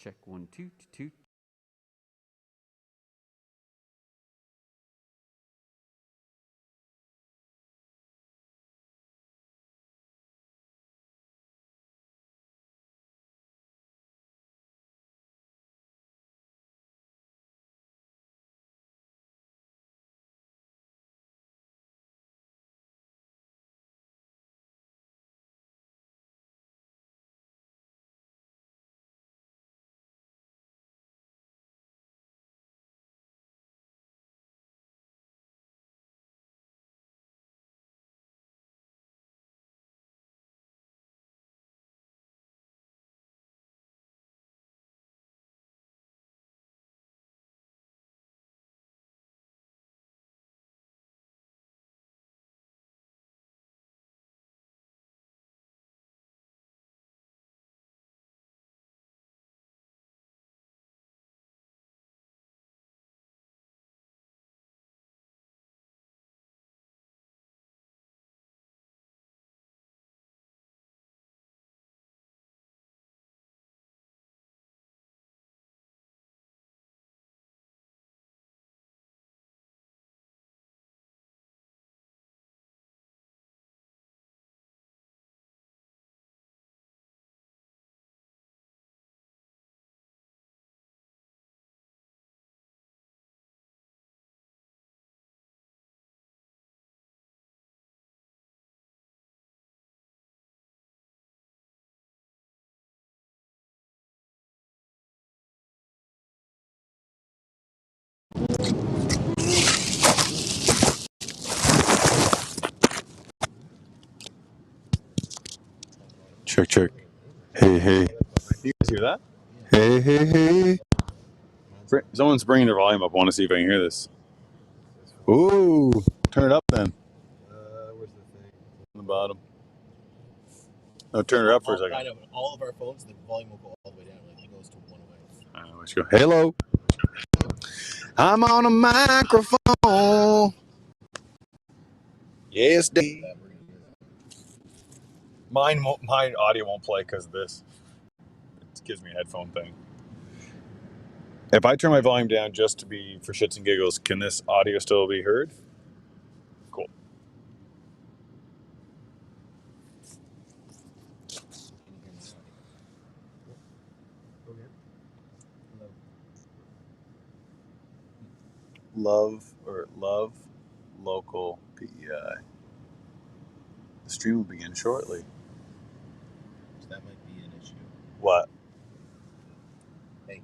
Check 1 2 2. Check, check. Hey, hey. You guys hear that? Hey, hey, hey. Someone's bringing their volume up. I want to see if I can hear this. Ooh, turn it up then. Where's the thing? On the bottom. No, turn it up for a second. I know, but all of our phones, the volume will go all the way down. Like it goes to one way. Let's go. Hello. I'm on a microphone. Yes, D. My audio won't play because of this. It gives me a headphone thing. If I turn my volume down just to be for shits and giggles, can this audio still be heard? Cool. Love local PEI. The stream will begin shortly. So that might be an issue. What? Hey.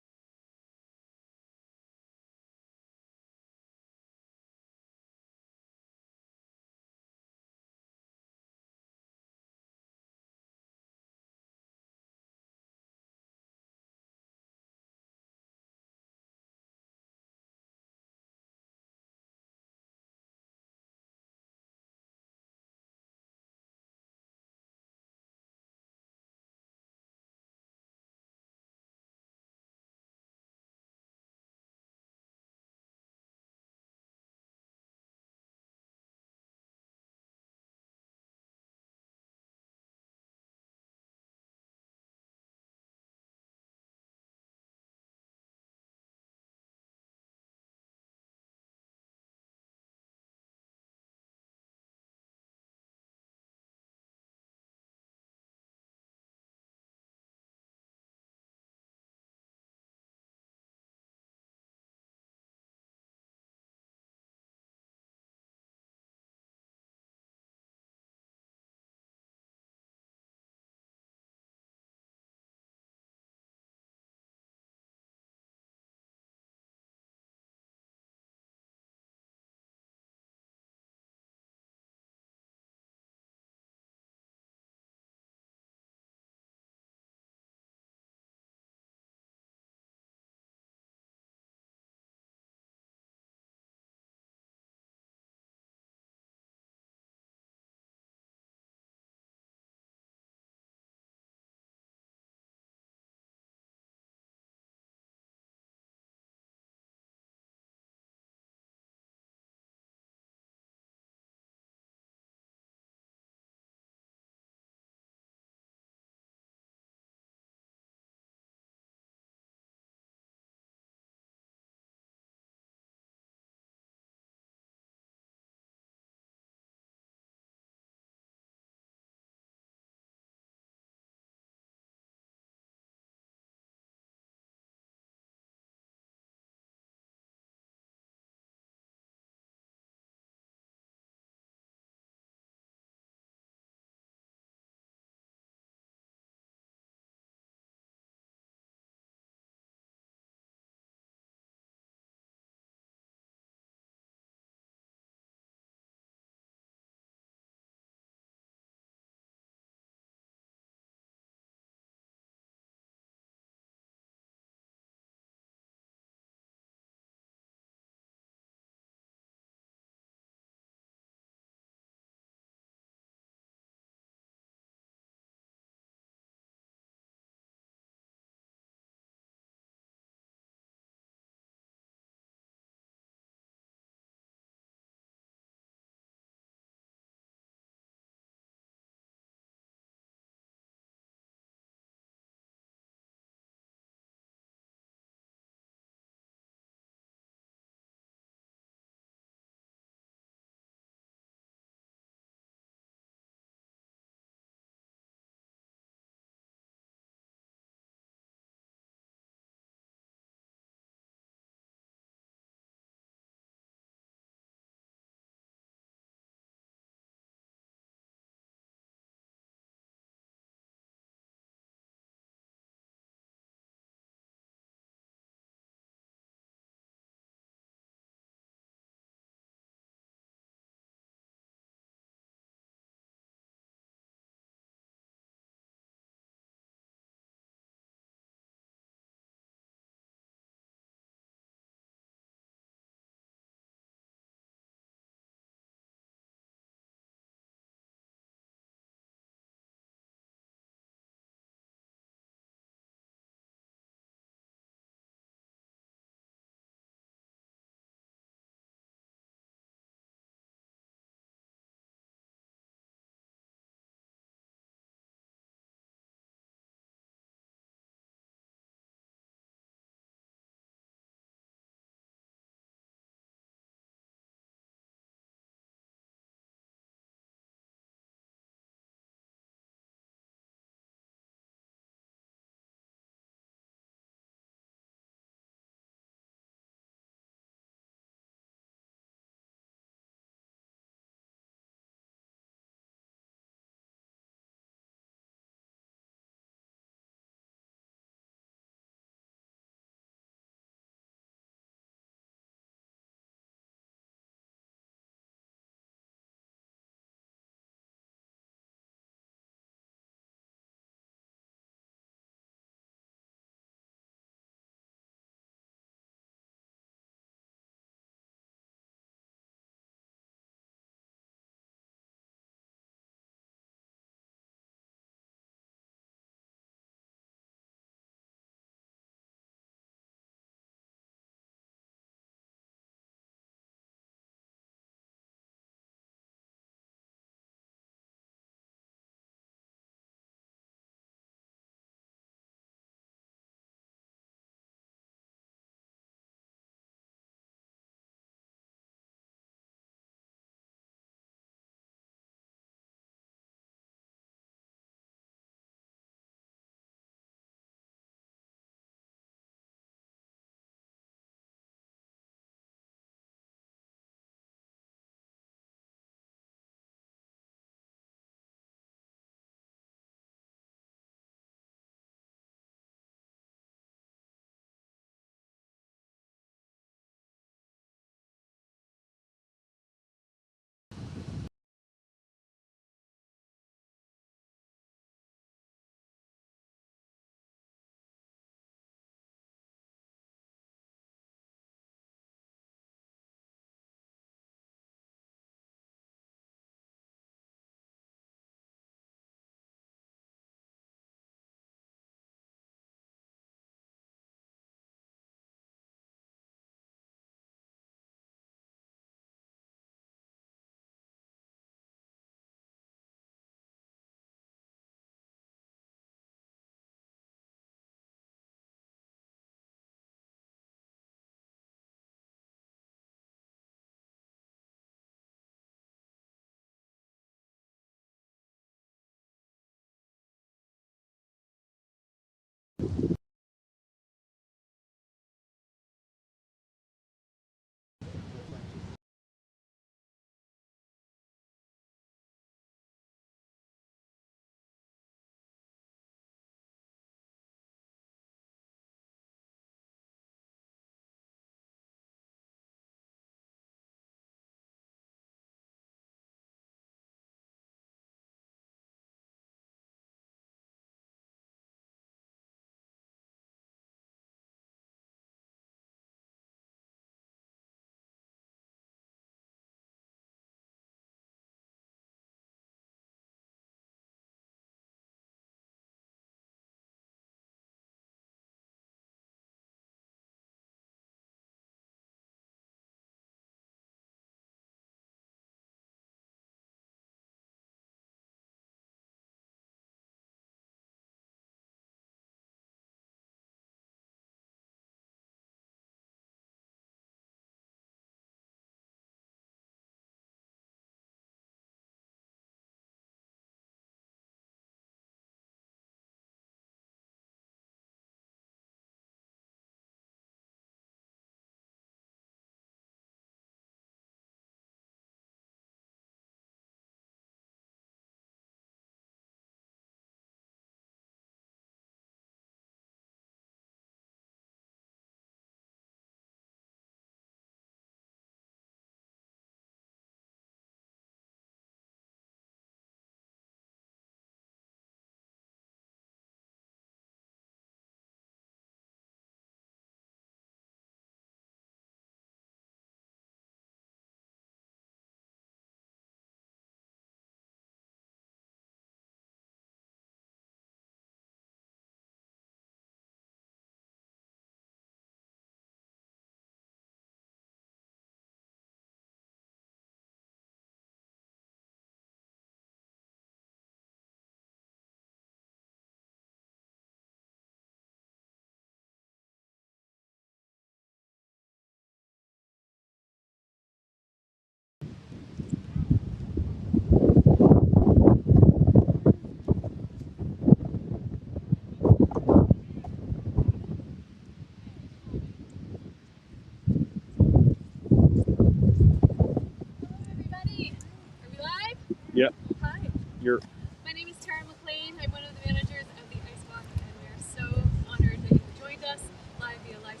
Yep. Hi. You're. My name is Tara McLean. I'm one of the managers of the Ice Walk, and we're so honored that you joined us live via live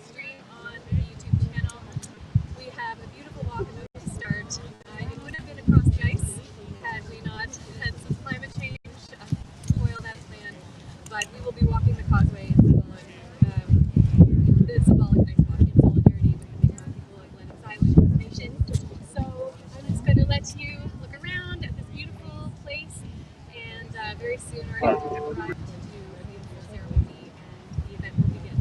stream on the YouTube channel. We have a beautiful walk about to start. It would have been across the ice had we not had some climate change foil that plan, but we will be walking the causeway and following the symbolic ice walk in solidarity with the people of Lennox Island First Nation. So I'm just going to let you look around at this beautiful place, and very soon our elders have arrived to do a beautiful ceremony, and the event will begin.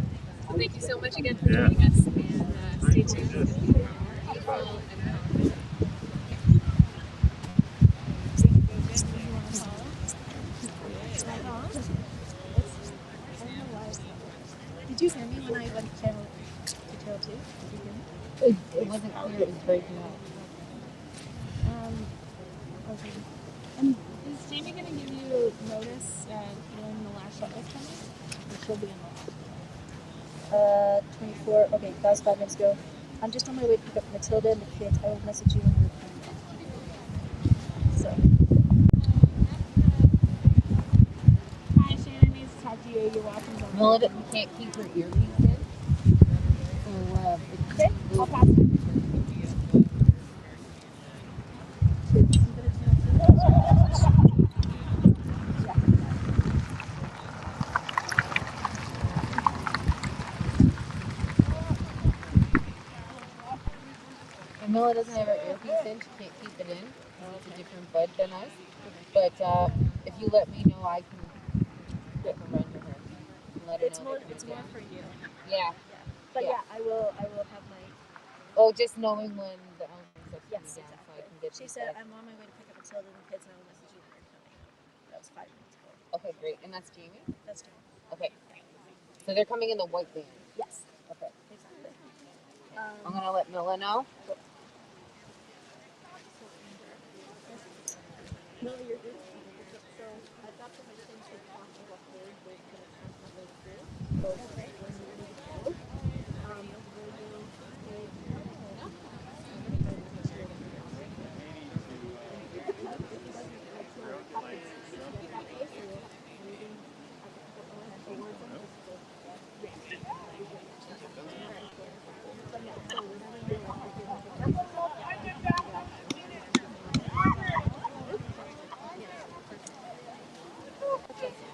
So thank you so much again for joining us, and stay tuned. It's going to be beautiful and powerful. Did you hear me when I went to channel 2? Did you hear me? It wasn't clear. It was breaking up. Okay. And is Jamie going to give you notice when the last shot is coming? Or she'll be in the 24. Okay, that was 5 minutes ago. I'm just on my way to pick up Matilda and the kids. I will message you when we're coming back. So. Hi, Shannon needs to talk to you. You're walking down. Melissa can't keep her earpiece in. So, okay, I'll pass it. Camilla doesn't have her earpiece in. She can't keep it in. It's a different bud than us. But if you let me know, I can run to her. And let her know It's more for you. Yeah. But yeah, I will have my. Oh, just knowing when the stuff's Yes, coming down, exactly. so I can get. She said I'm on my way to pick up Matilda and the kids, and I will message you when they're coming. That was 5 minutes ago. Okay, great. And that's Jamie. That's Jamie. Okay. So they're coming in the white van. Yes. Okay. Exactly. I'm gonna let Mila know. No, you're good. So I've got permission to talk about Thursday for the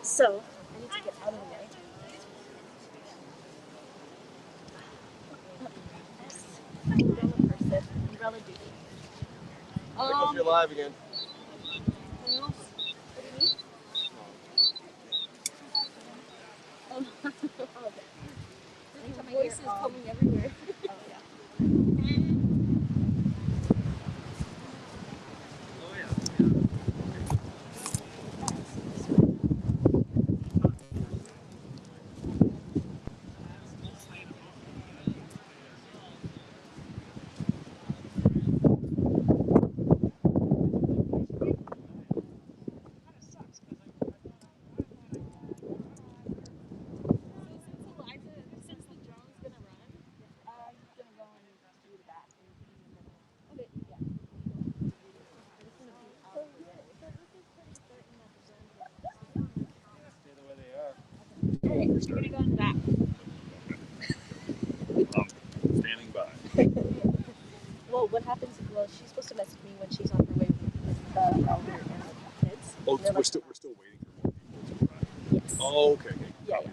So, I need to get out of the way. Umbrella person, umbrella duty. I don't know if you're live again. What do you need? Oh, okay. Anytime voice is coming everywhere. Oh, yeah. Since the drone's gonna run, I'm gonna go and do that. Okay, yeah. I just wanna be out of the way. Stay the way they are. Alright, we're gonna go in the back. Standing by. Well, what happens? Well, she's supposed to message me when she's on her way with the elder and the kids. Oh, They're we're like, still waiting for more people to arrive. yes. Oh, okay. Yeah, yeah,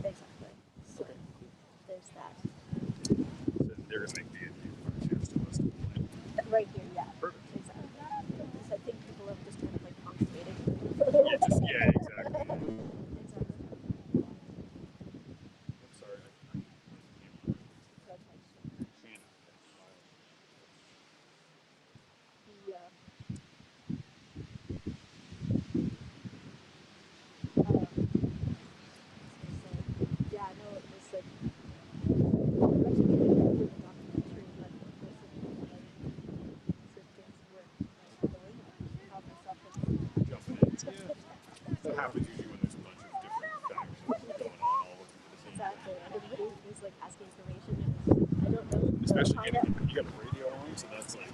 exactly. So there's that. So they're gonna make the interview to us. Right here, yeah. Perfect. Exactly. Because I think people have just kind of like congregated. Yeah, exactly. Exactly. I'm sorry. Yeah. Yeah, I know it was like That happens usually when there's a bunch of different factions going on all looking for the same exactly. thing. And everybody is like asking information and I don't know. Especially you got a radio on, so that's like.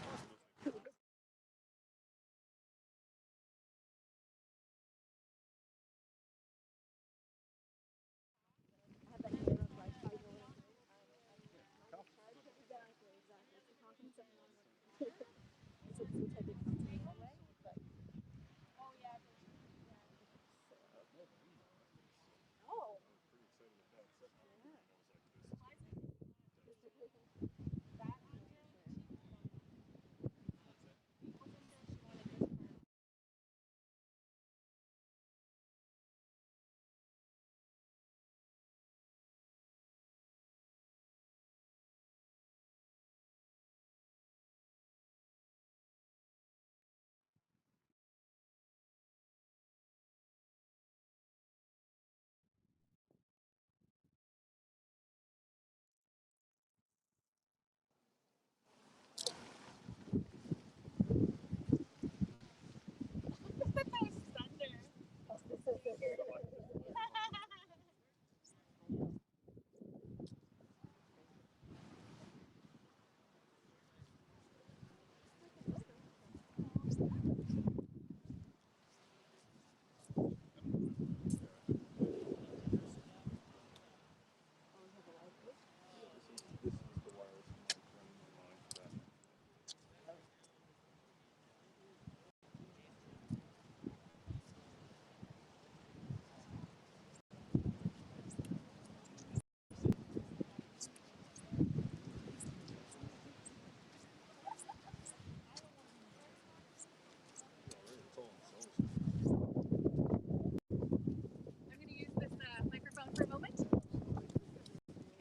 I'm going to use this microphone for a moment.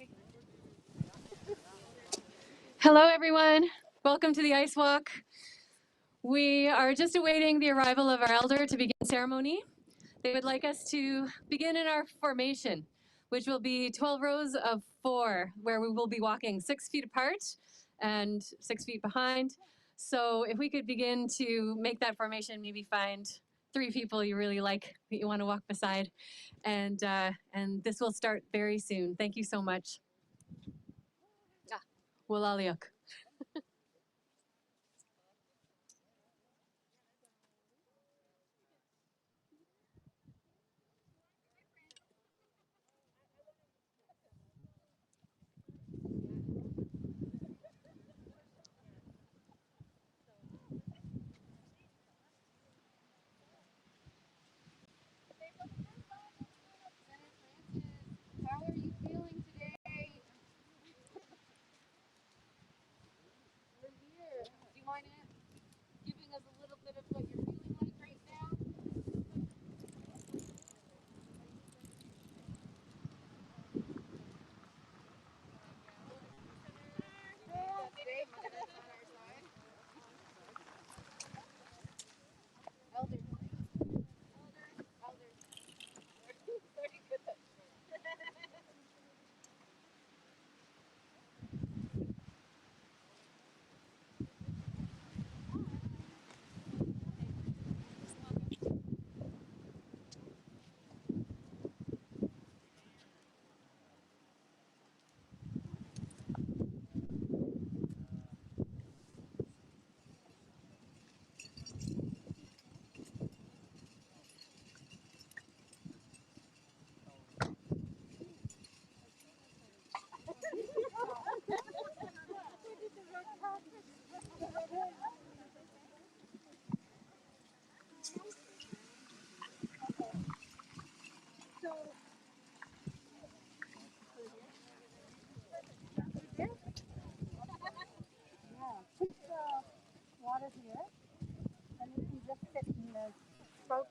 Okay. Hello, everyone. Welcome to the Ice Walk. We are just awaiting the arrival of our elder to begin ceremony. They would like us to begin in our formation, which will be 12 rows of 4, where we will be walking 6 feet apart and 6 feet behind. So if we could begin to make that formation, maybe find 3 people you really like that you want to walk beside. And this will start very soon. Thank you so much. Walaliuk. How are you feeling today? We're here. Do you mind giving us a little bit of what you're feeling like right now? Today, Mother's on our side. Elders. Elders. Very good. Yeah, put the water here, and you can just sit in the spout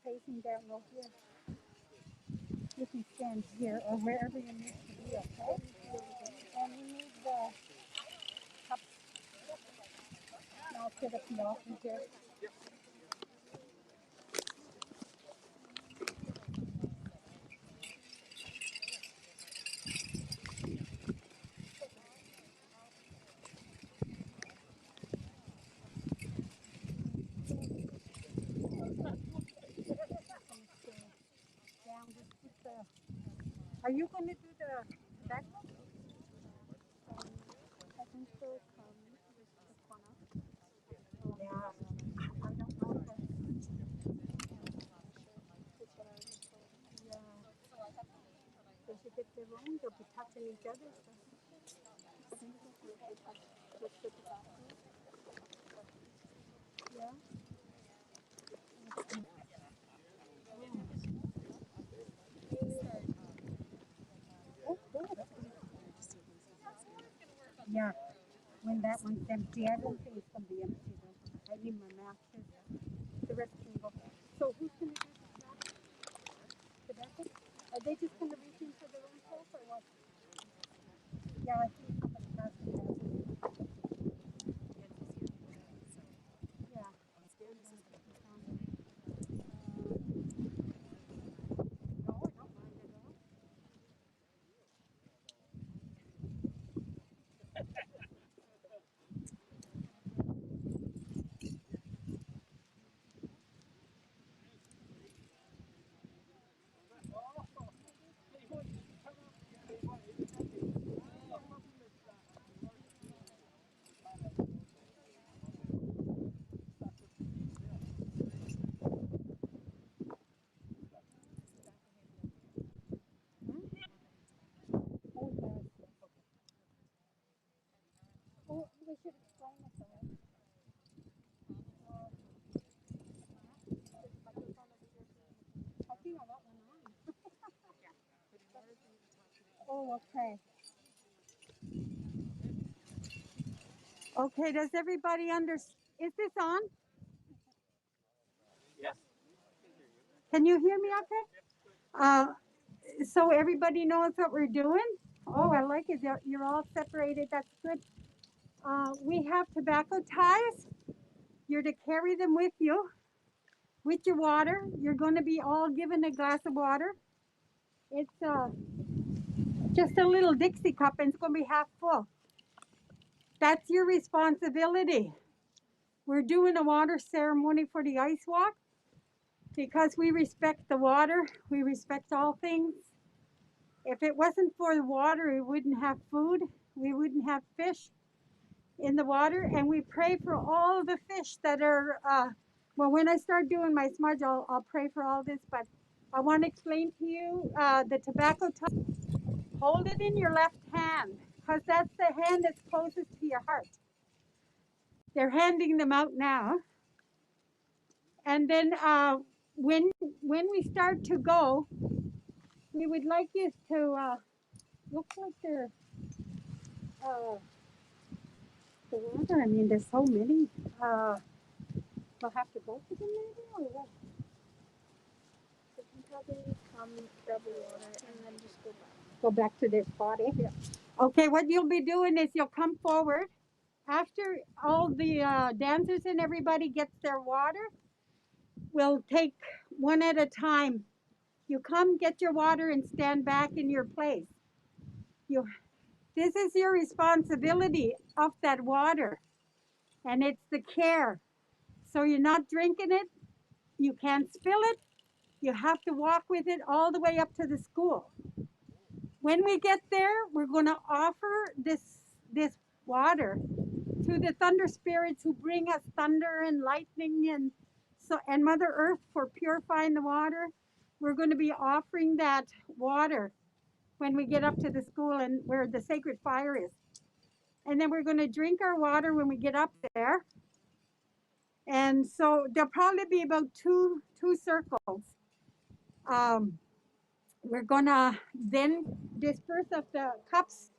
facing down low here. You can stand here or wherever you need to be, okay? And you need the cup. I'll sit up in the office here. Down, just put the. Are you going to do the back one? I think so. This one up. Yeah. I don't know. Yeah. Does it get their own? They'll be touching each other. So. Just put the back one. Yeah. Oh, good. Yeah. When that one's empty, I don't think it's going to be empty though. I need my matches. The rest can go. So who's going to do the backup? Are they just going to reach in for their own self or what? Yeah, I think somebody has to have it. Yeah. No, I don't mind at all. Oh, yes. Oh, we should explain it to her. I think I got one on. Oh, okay. Okay, does everybody is this on? Yes. Can you hear me okay? Uh, so everybody knows what we're doing? Oh, I like it. You're all separated. That's good. We have tobacco ties. You're to carry them with you, with your water. You're going to be all given a glass of water. It's just a little Dixie cup and it's going to be half full. That's your responsibility. We're doing a water ceremony for the ice walk. because we respect the water, we respect all things. If it wasn't for the water, we wouldn't have food, we wouldn't have fish in the water, and we pray for all the fish that are. Well, when I start doing my smudge, I'll pray for all this, but I want to explain to you the tobacco. Hold it in your left hand, because that's the hand that's closest to your heart. They're handing them out now. And then when we start to go, we would like you to look like they're the water. I mean, there's so many. We'll have to go to them maybe, or what? We can probably come grab the water and then just go back. Go back to their spot, eh? Yeah. Okay, what you'll be doing is you'll come forward after all the dancers and everybody gets their water. We'll take one at a time. You come, get your water, and stand back in your place. You, this is your responsibility of that water, and it's the care. So you're not drinking it, you can't spill it, you have to walk with it all the way up to the school. When we get there, we're going to offer this water to the thunder spirits who bring us thunder and lightning and Mother Earth for purifying the water. We're going to be offering that water when we get up to the school and where the sacred fire is. And then we're going to drink our water when we get up there. And so there'll probably be about two circles. We're going to then disperse of the cups.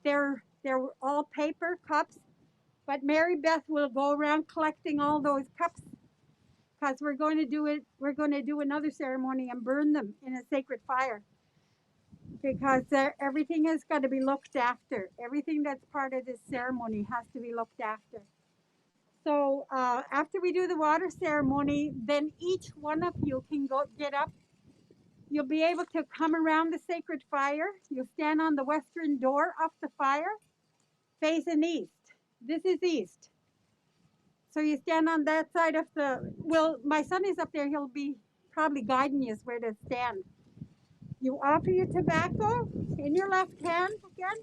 They're all paper cups, but Mary Beth will go around collecting all those cups because we're going to do it. We're going to do another ceremony and burn them in a sacred fire, because everything has got to be looked after. Everything that's part of this ceremony has to be looked after. So after we do the water ceremony, then each one of you can get up. You'll be able to come around the sacred fire. You'll stand on the western door of the fire, facing east. This is east. So you stand on that side of well, my son is up there. He'll be probably guiding you where to stand. You offer your tobacco in your left hand again,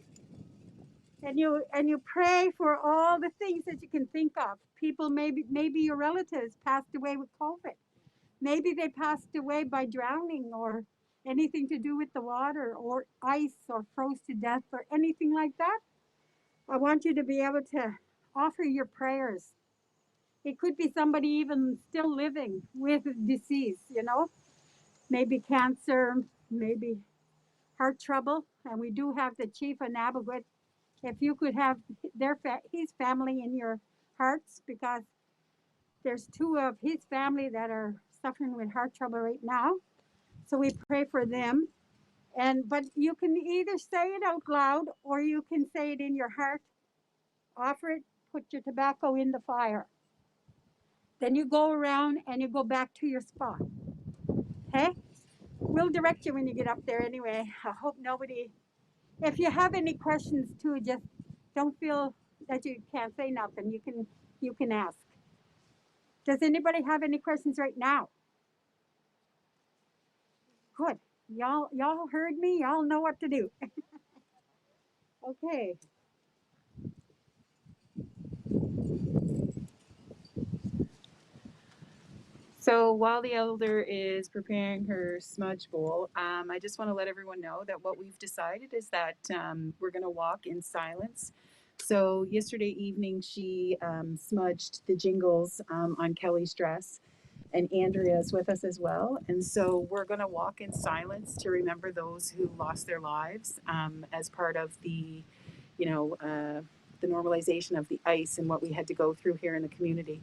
and you pray for all the things that you can think of. People, maybe your relatives passed away with COVID. Maybe they passed away by drowning or anything to do with the water or ice or froze to death or anything like that. I want you to be able to offer your prayers. It could be somebody even still living with disease, maybe cancer, maybe heart trouble. And we do have the chief of Nabagut. If you could have his family in your hearts, because there's two of his family that are suffering with heart trouble right now. So we pray for them. But you can either say it out loud or you can say it in your heart. Offer it, put your tobacco in the fire. Then you go around and you go back to your spot. Okay? We'll direct you when you get up there anyway. I hope nobody, if you have any questions too, just don't feel that you can't say nothing. You can ask. Does anybody have any questions right now? Good. Y'all heard me. Y'all know what to do. Okay. So while the elder is preparing her smudge bowl, I just want to let everyone know that what we've decided is that we're going to walk in silence. So yesterday evening, she smudged the jingles on Kelly's dress, and Andrea is with us as well. And so we're going to walk in silence to remember those who lost their lives as part of the normalization of the ice and what we had to go through here in the community.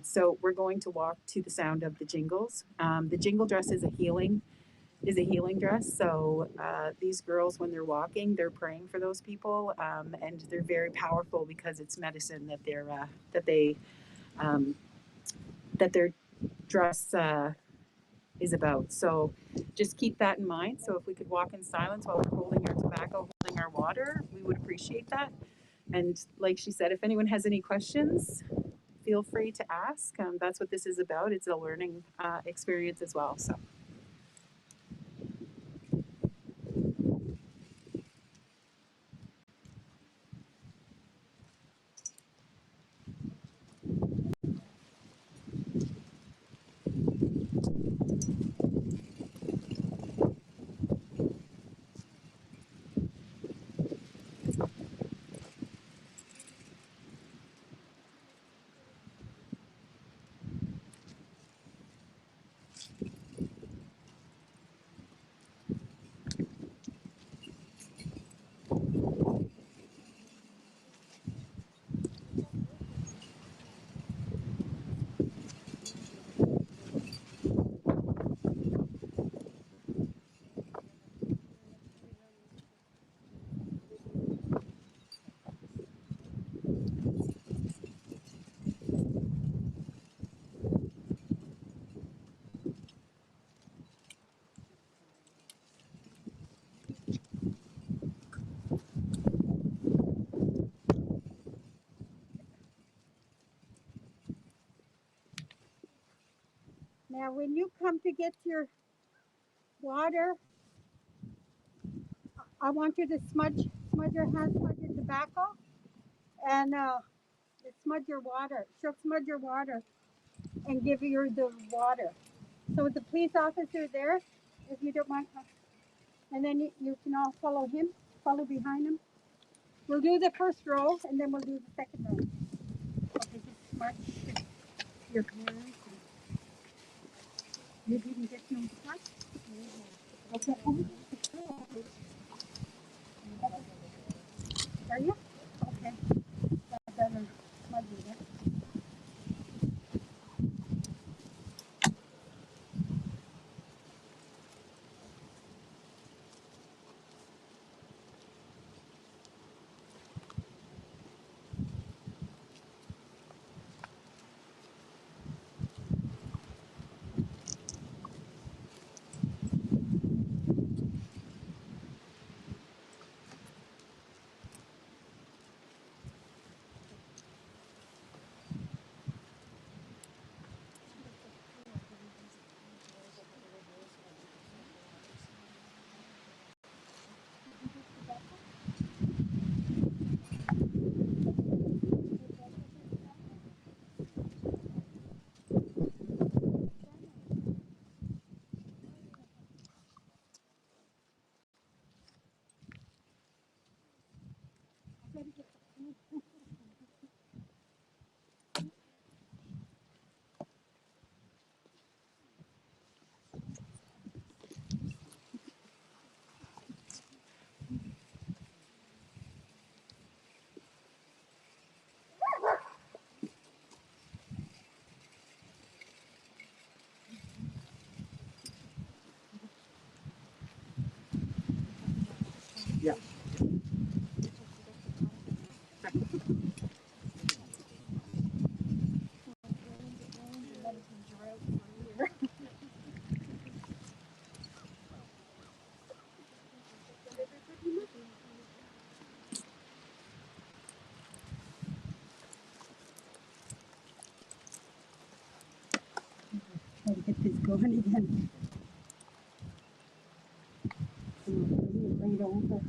So we're going to walk to the sound of the jingles. The jingle dress is a healing dress. So these girls, when they're walking, they're praying for those people, and they're very powerful because it's medicine that their dress is about. So just keep that in mind. So if we could walk in silence while we're holding our tobacco, holding our water, we would appreciate that. And like she said, if anyone has any questions, feel free to ask. That's what this is about. It's a learning experience as well. So. Now, when you come to get your water, I want you to smudge your hands, smudge your tobacco, and smudge your water. She'll smudge your water and give you the water. So the police officer there, if you don't mind, and then you can all follow him, follow behind him. We'll do the first row, and then we'll do the second row. Okay, just smudge your hands. You didn't get no smudge? Okay. Are you? Okay. I better smudge you then. Try to get this going again. Right over.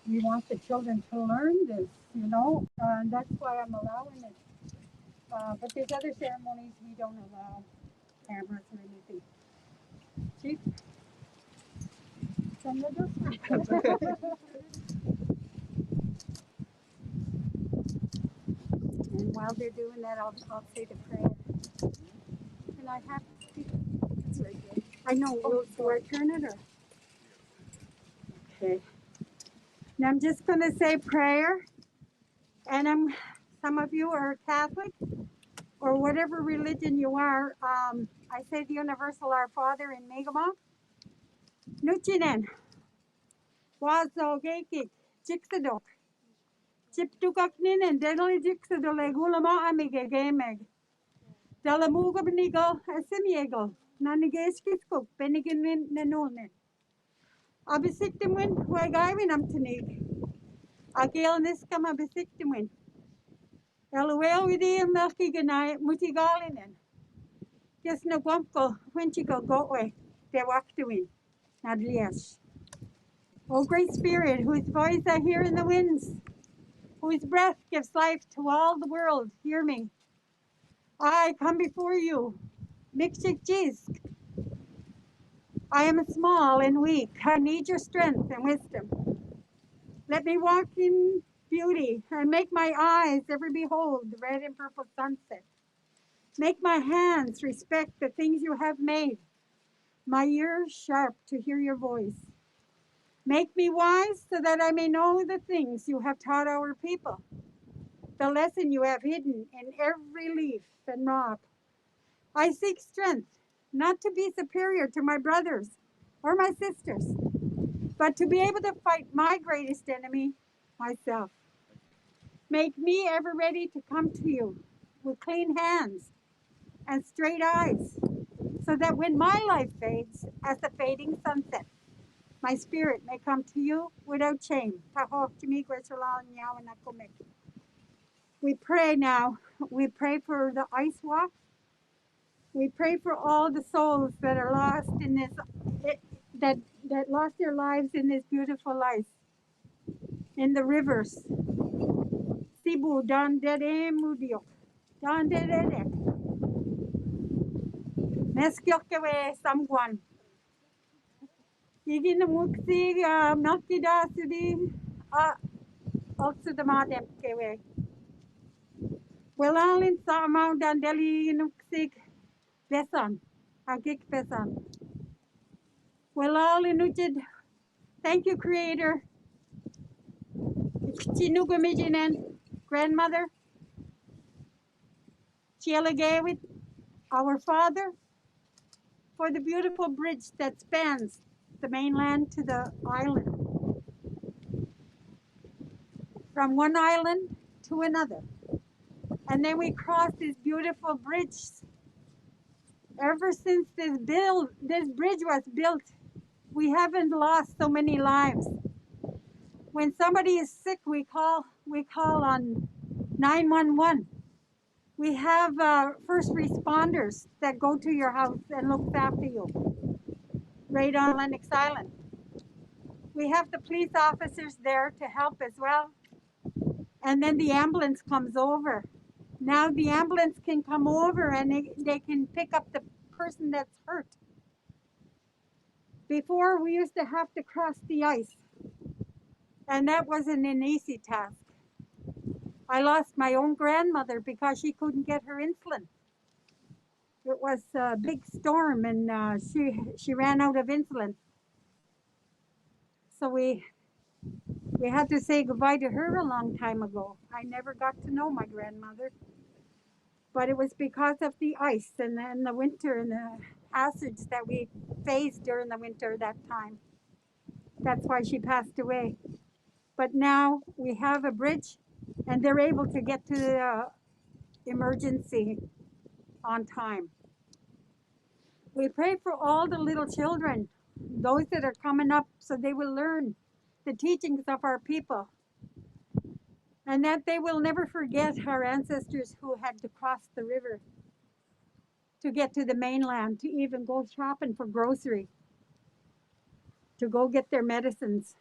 We want the children to learn this, and that's why I'm allowing it. But there's other ceremonies we don't allow cameras or anything. Chief, send it And while they're doing that, I'll say the prayer. And I have to. That's very good. I know. Do I turn it or? Okay. Now I'm just going to say prayer, and some of you are Catholic or whatever religion you are. I say the Universal Our Father in Mi'kmaq. Nuchinen, Wazo Geiki, Jixadok, Chiptukaknin, and Deadly Jixadole Gulama Amige Gameg. Dalamuga benigo, asimiego, nanigeskisko, benigin nanonen. Abesiktimin, wagaiwin am tanig. Agil niskam abesiktimin. Elwell widi milky ganai, mutigalinen. Yes, no guamko, when you go way, they walk to win, not liash. O great spirit, whose voice I hear in the winds, whose breath gives life to all the world, hear me. I come before you, Mikshik Jisk. I am small and weak. I need your strength and wisdom. Let me walk in beauty and make my eyes ever behold the red and purple sunset. Make my hands respect the things you have made, my ears sharp to hear your voice. Make me wise so that I may know the things you have taught our people, the lesson you have hidden in every leaf and rock. I seek strength, not to be superior to my brothers or my sisters, but to be able to fight my greatest enemy, myself. Make me ever ready to come to you with clean hands and straight eyes, so that when my life fades as the fading sunset, my spirit may come to you without shame. We pray now. We pray for the ice walk. We pray for all the souls that are lost in this, that lost their lives in this beautiful ice, in the rivers. Sibu dan dede mudiok, dan dede meskyokewe samguan. Igin muksi nakida sudi oksudama kewe. Welalin sama dan deli nuksik besan, agik besan. Welalin nujid. Thank you, Creator. Chinugumijinen, grandmother. Chialagawit, our Father, for the beautiful bridge that spans the mainland to the island, from one island to another. And then we cross this beautiful bridge. Ever since this bridge was built, we haven't lost so many lives. When somebody is sick, we call on 911. We have first responders that go to your house and look after you, right on Lennox Island. We have the police officers there to help as well. And then the ambulance comes over. Now the ambulance can come over and they can pick up the person that's hurt. Before, we used to have to cross the ice, and that wasn't an easy task. I lost my own grandmother because she couldn't get her insulin. It was a big storm, and she ran out of insulin. So we had to say goodbye to her a long time ago. I never got to know my grandmother, but it was because of the ice and the winter and the hazards that we faced during the winter that time. That's why she passed away. But now we have a bridge, and they're able to get to the emergency on time. We pray for all the little children, those that are coming up, so they will learn the teachings of our people, and that they will never forget our ancestors who had to cross the river to get to the mainland, to even go shopping for grocery, to go get their medicines.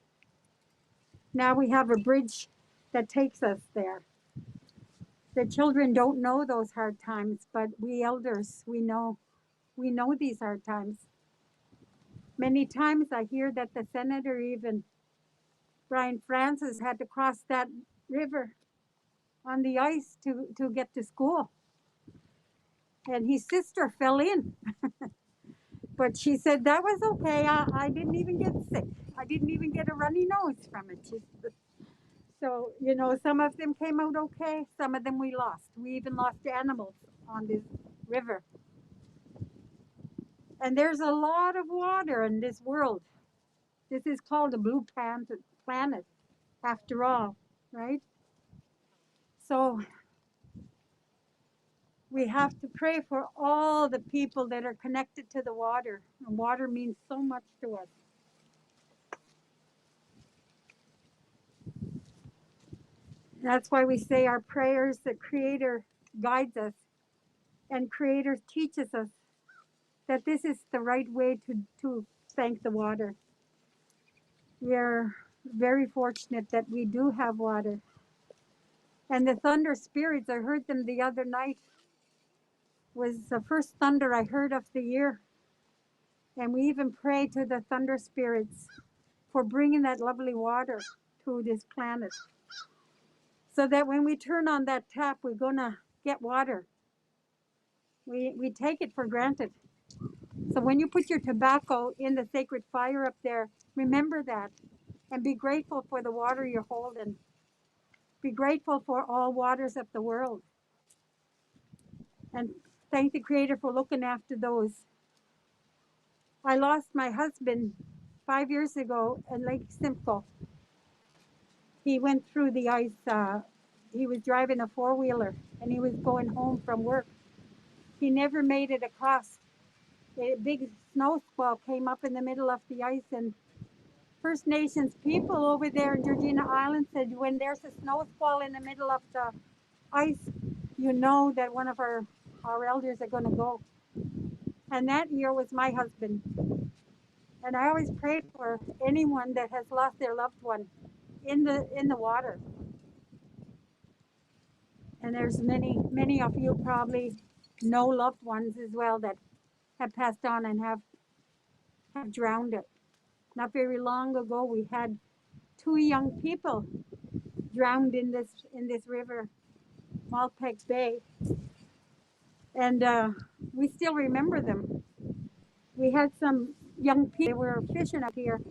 Now we have a bridge that takes us there. The children don't know those hard times, but we elders, we know these hard times. Many times I hear that the senator, even Brian Francis, had to cross that river on the ice to get to school. And his sister fell in. But she said that was okay. I didn't even get sick. I didn't even get a runny nose from it. So, some of them came out okay. Some of them we lost. We even lost animals on this river. And there's a lot of water in this world. This is called a blue planet, after all, right? So We have to pray for all the people that are connected to the water. And water means so much to us. That's why we say our prayers, the Creator guides us, and Creator teaches us that this is the right way to thank the water. We are very fortunate that we do have water. And the thunder spirits, I heard them the other night, was the first thunder I heard of the year. And we even pray to the thunder spirits for bringing that lovely water to this planet. So that when we turn on that tap, we're going to get water. We take it for granted. So when you put your tobacco in the sacred fire up there, remember that and be grateful for the water you're holding. Be grateful for all waters of the world. And thank the Creator for looking after those. I lost my husband 5 years ago at Lake Simcoe. He went through the ice. He was driving a four-wheeler and he was going home from work. He never made it across. A big snow squall came up in the middle of the ice, and First Nations people over there in Georgina Island said when there's a snow squall in the middle of the ice, you know that one of our elders are going to go. And that year was my husband. And I always pray for anyone that has lost their loved one in the water. And there's many of you probably know loved ones as well that have passed on and have drowned it. Not very long ago, we had two young people drowned in this river, Malpec Bay, and we still remember them. We had some young people, they were fishing up here,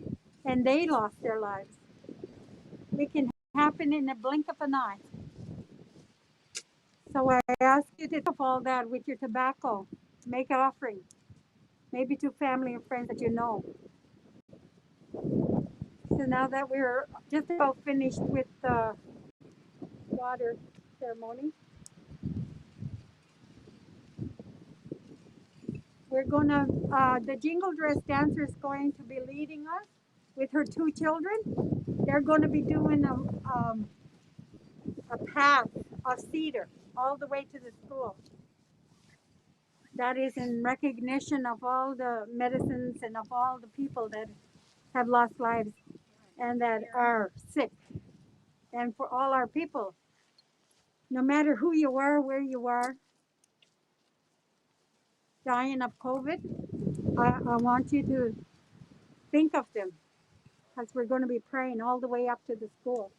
and they lost their lives. It can happen in the blink of an eye. So I ask you to think of all that with your tobacco. Make an offering, maybe to family and friends that you know. So now that we're just about finished with the water ceremony, we're gonna, the jingle dress dancer is going to be leading us with her two children. They're going to be doing a path of cedar all the way to the school. That is in recognition of all the medicines and of all the people that have lost lives and that are sick. And for all our people, no matter who you are, where you are, dying of COVID, I want you to think of them because we're going to be praying all the way up to the school.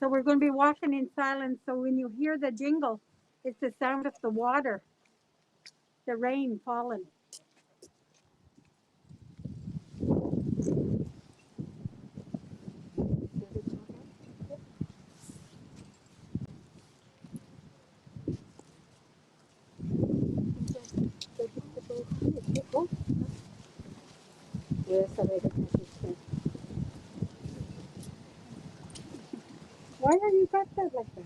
So we're going to be walking in silence. So when you hear the jingle, it's the sound of the water, the rain falling. Why are you got that like that?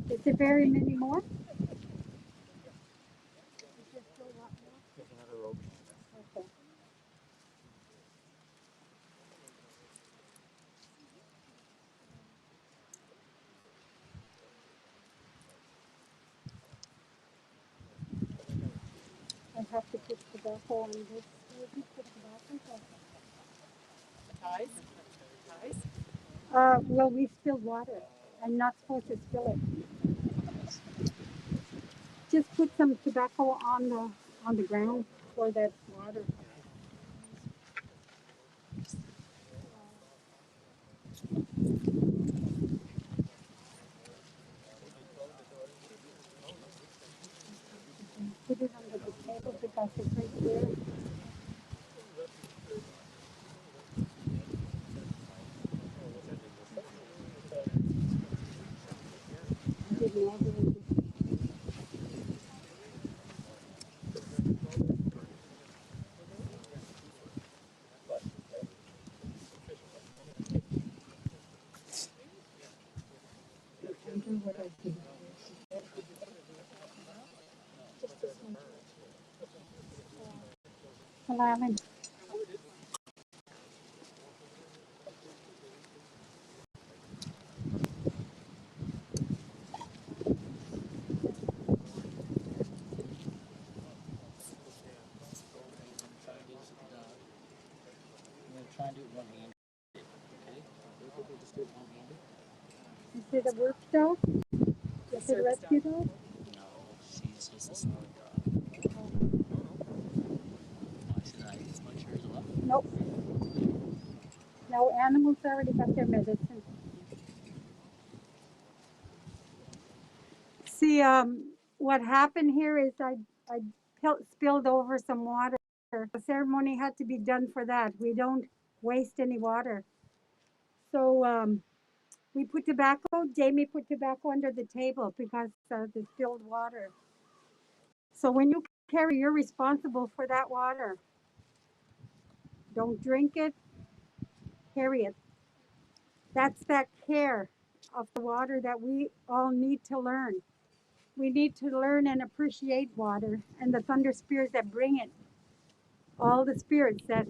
Is there very many more? Okay. I have to put tobacco on this. Well, we spilled water. I'm not supposed to spill it. Just put some tobacco on the ground for that water. Put it under the table because it's right there. Alan. Try and do it one-handed. Okay? Just do it one-handed. Is it a work dog? Is it a rescue dog? No, she's just a small dog. Should I smudge hers up? Nope. No, animals already got their medicine. See, what happened here is I spilled over some water. The ceremony had to be done for that. We don't waste any water. So we put tobacco. Jamie put tobacco under the table because of the spilled water. So when you carry, you're responsible for that water. Don't drink it, carry it. That's that care of the water that we all need to learn. We need to learn and appreciate water and the thunder spirits that bring it. All the spirits that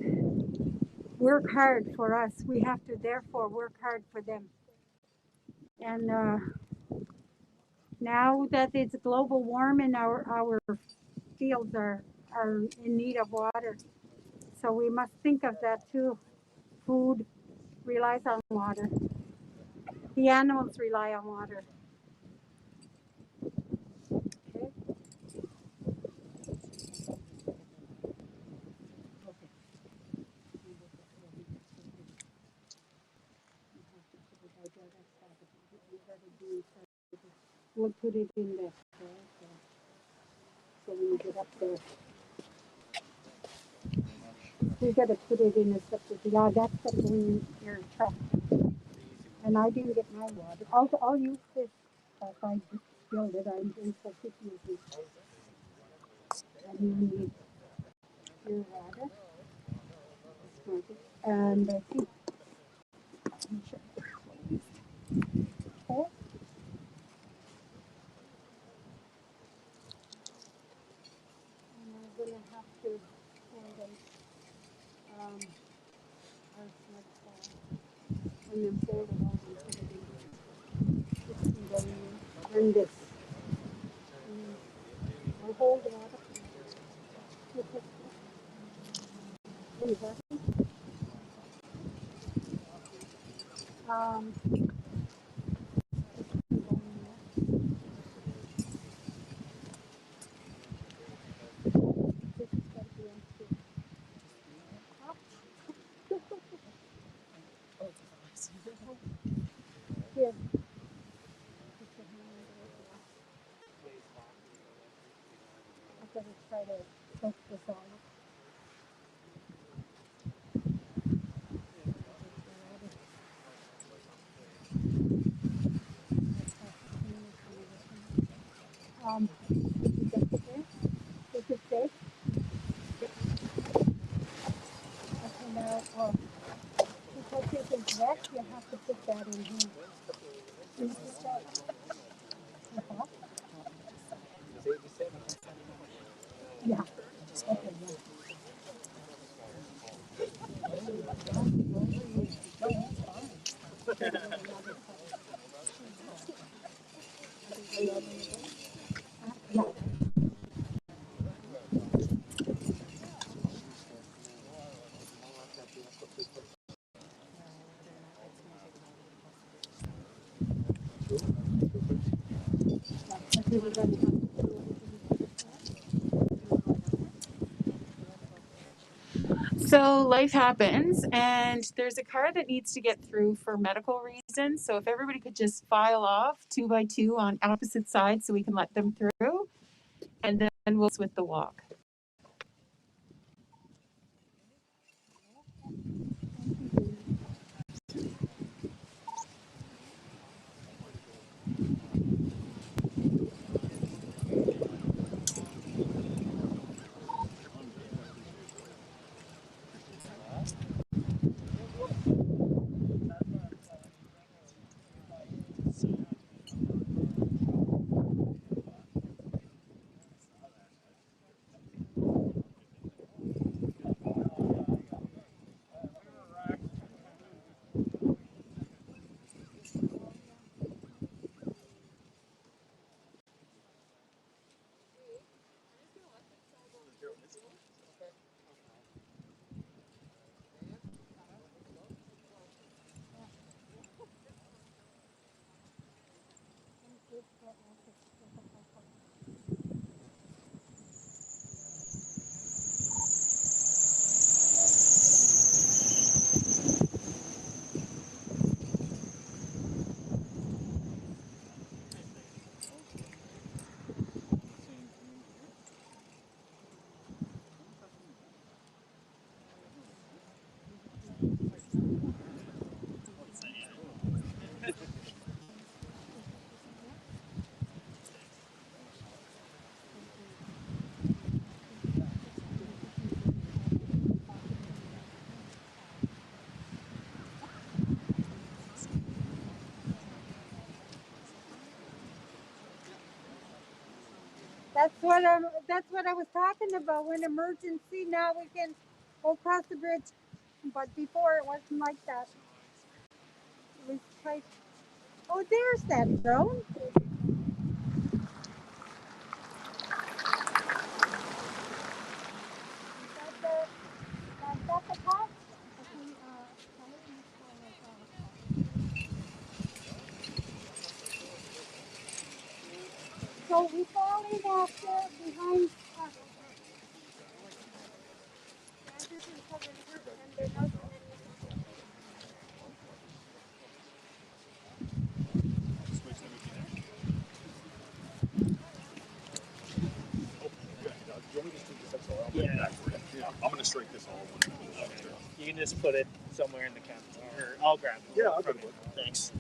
work hard for us, we have to therefore work hard for them. And now that it's global warming, our fields are in need of water. So we must think of that too. Food relies on water. The animals rely on water. Okay. We'll put it in there. So when you get up there, we gotta put it in a separate. Yeah, that's gotta go in your truck. And I didn't get my water. I'll use this. If I just spilled it, I'm doing so quickly. And you need your water. And I think, okay. And I'm gonna have to send them, and then fold it all and put it in this. I'll hold the water. Um, here. I'm gonna try to soak this all up. Is that okay? Is it safe? Okay, now, because this is wet, you have to put that in here. Can you put that? Uh-huh. Yeah. Okay, yeah. Yeah. Okay, we're gonna have to So life happens, and there's a car that needs to get through for medical reasons. So if everybody could just file off 2 by 2 on opposite sides so we can let them through, and then we'll with the walk. That's what I was talking about. When emergency, now we can go across the bridge. But before it wasn't like that. It was like, oh, there's that drone. Is that the cop? Okay, so we fall in after behind. Yeah. I'm gonna strike this all. You can just put it somewhere in the cafeteria. Or I'll grab it. Yeah, I'll from grab it. Thanks.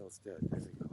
it's dead. There we go.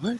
What?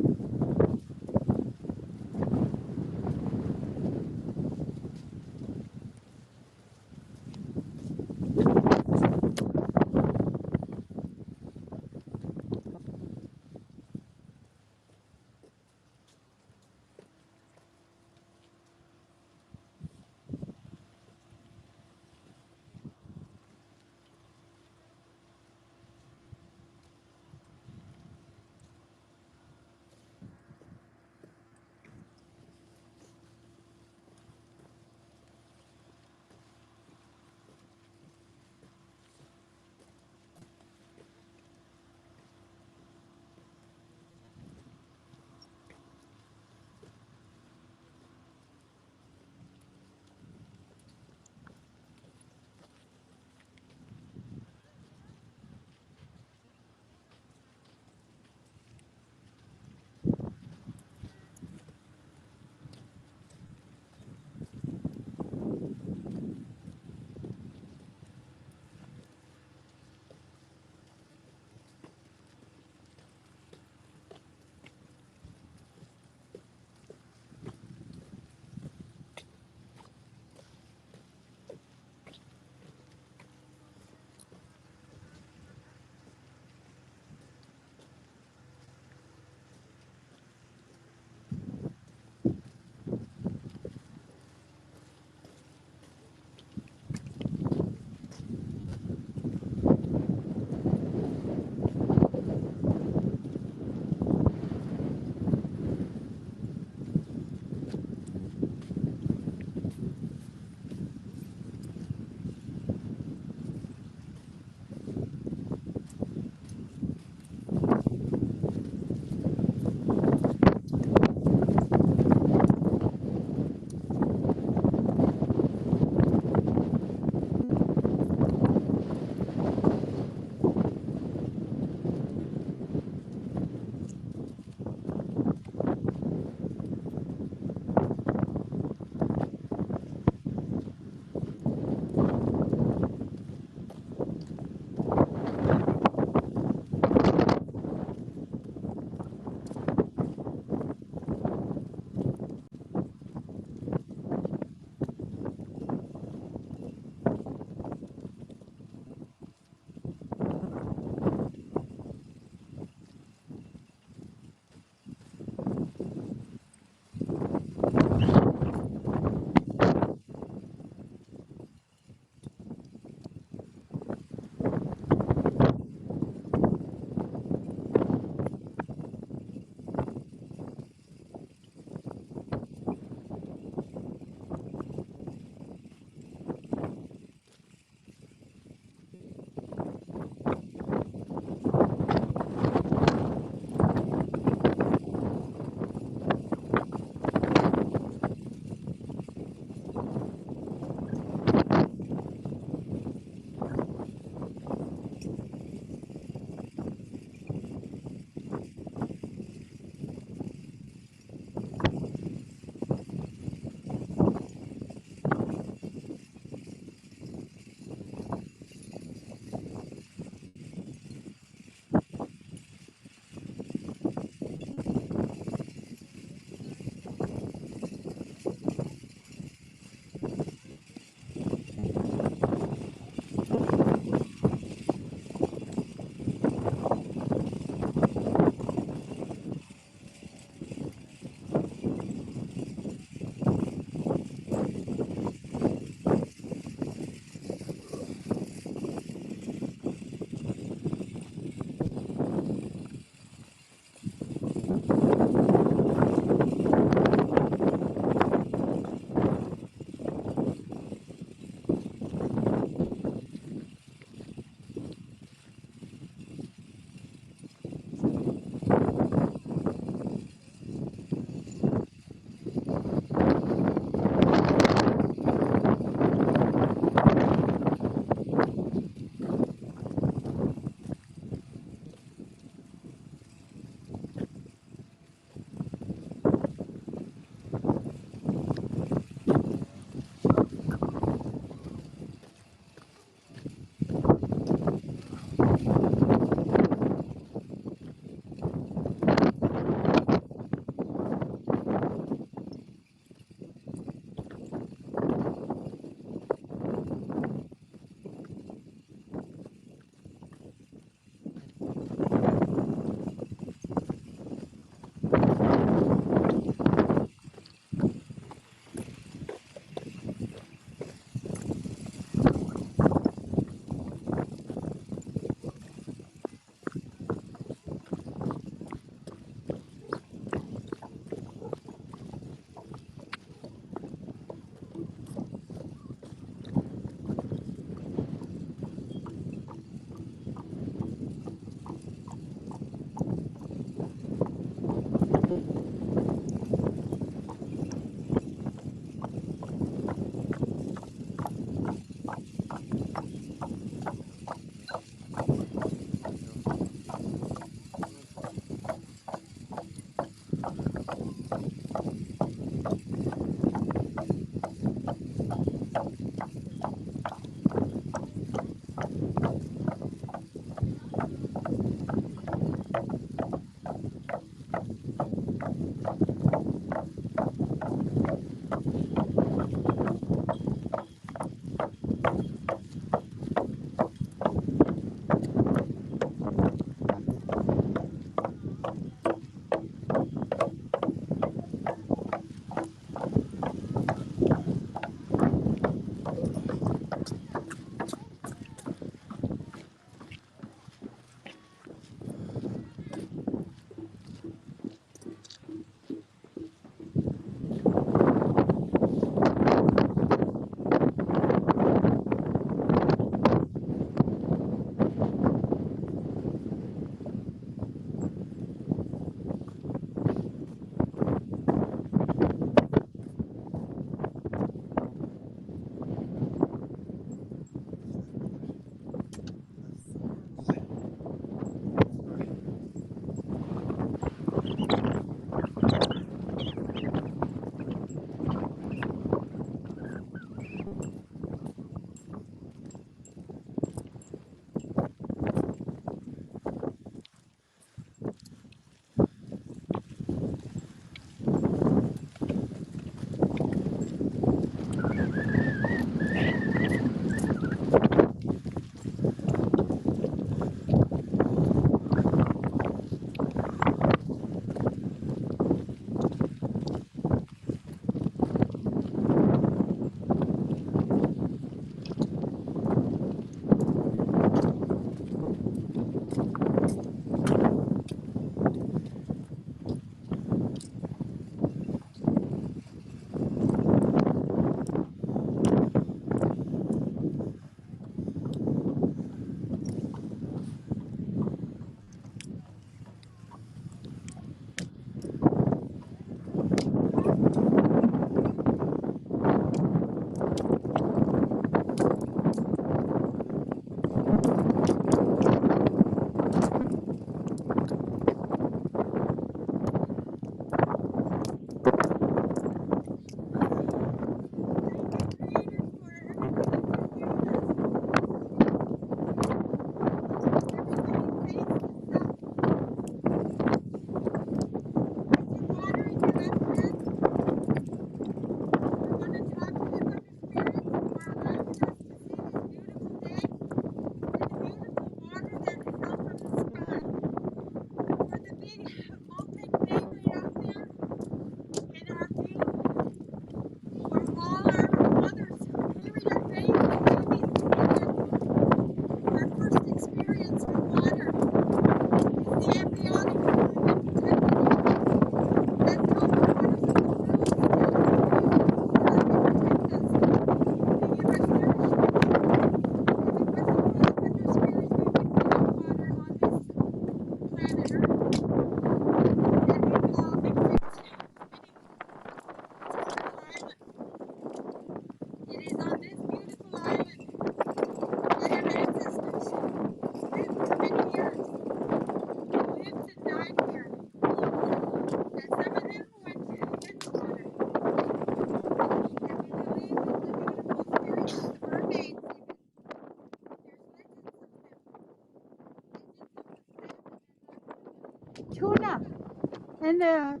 And the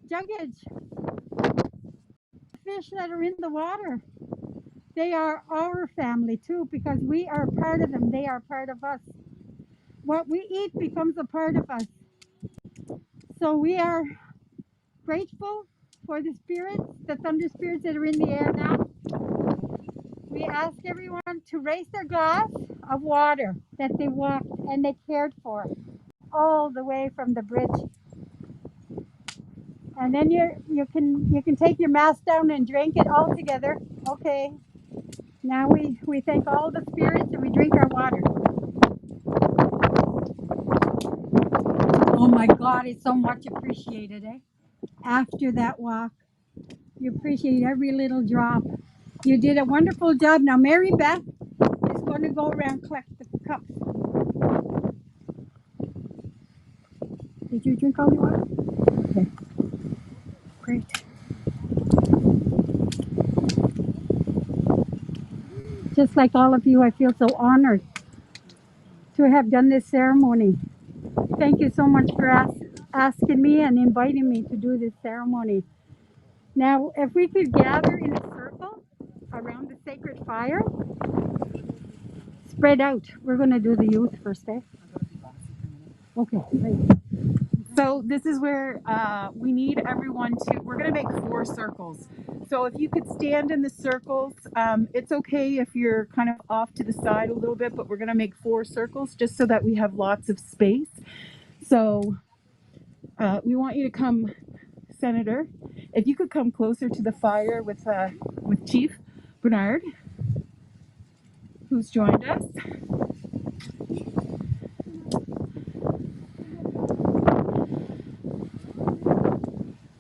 juggage fish that are in the water, they are our family too because we are part of them. They are part of us. What we eat becomes a part of us. So we are grateful for the spirits, the thunder spirits that are in the air now. We ask everyone to raise their glass of water that they walked and they cared for all the way from the bridge. And then you can take your mask down and drink it all together. Okay. Now we thank all the spirits and we drink our water. Oh my God, it's so much appreciated, eh? After that walk, you appreciate every little drop. You did a wonderful job. Now Mary Beth is going to go around collect the cups. Did you drink all your water? Okay, great. Just like all of you, I feel so honored to have done this ceremony. Thank you so much for asking me and inviting me to do this ceremony. Now, if we could gather in a circle around the sacred fire, spread out. We're going to do the youth first, eh? Okay, great. So this is where we need everyone to, we're going to make 4 circles. So if you could stand in the circles, it's okay if you're kind of off to the side a little bit, but we're going to make 4 circles just so that we have lots of space. So we want you to come, Senator, if you could come closer to the fire with Chief Bernard, who's joined us.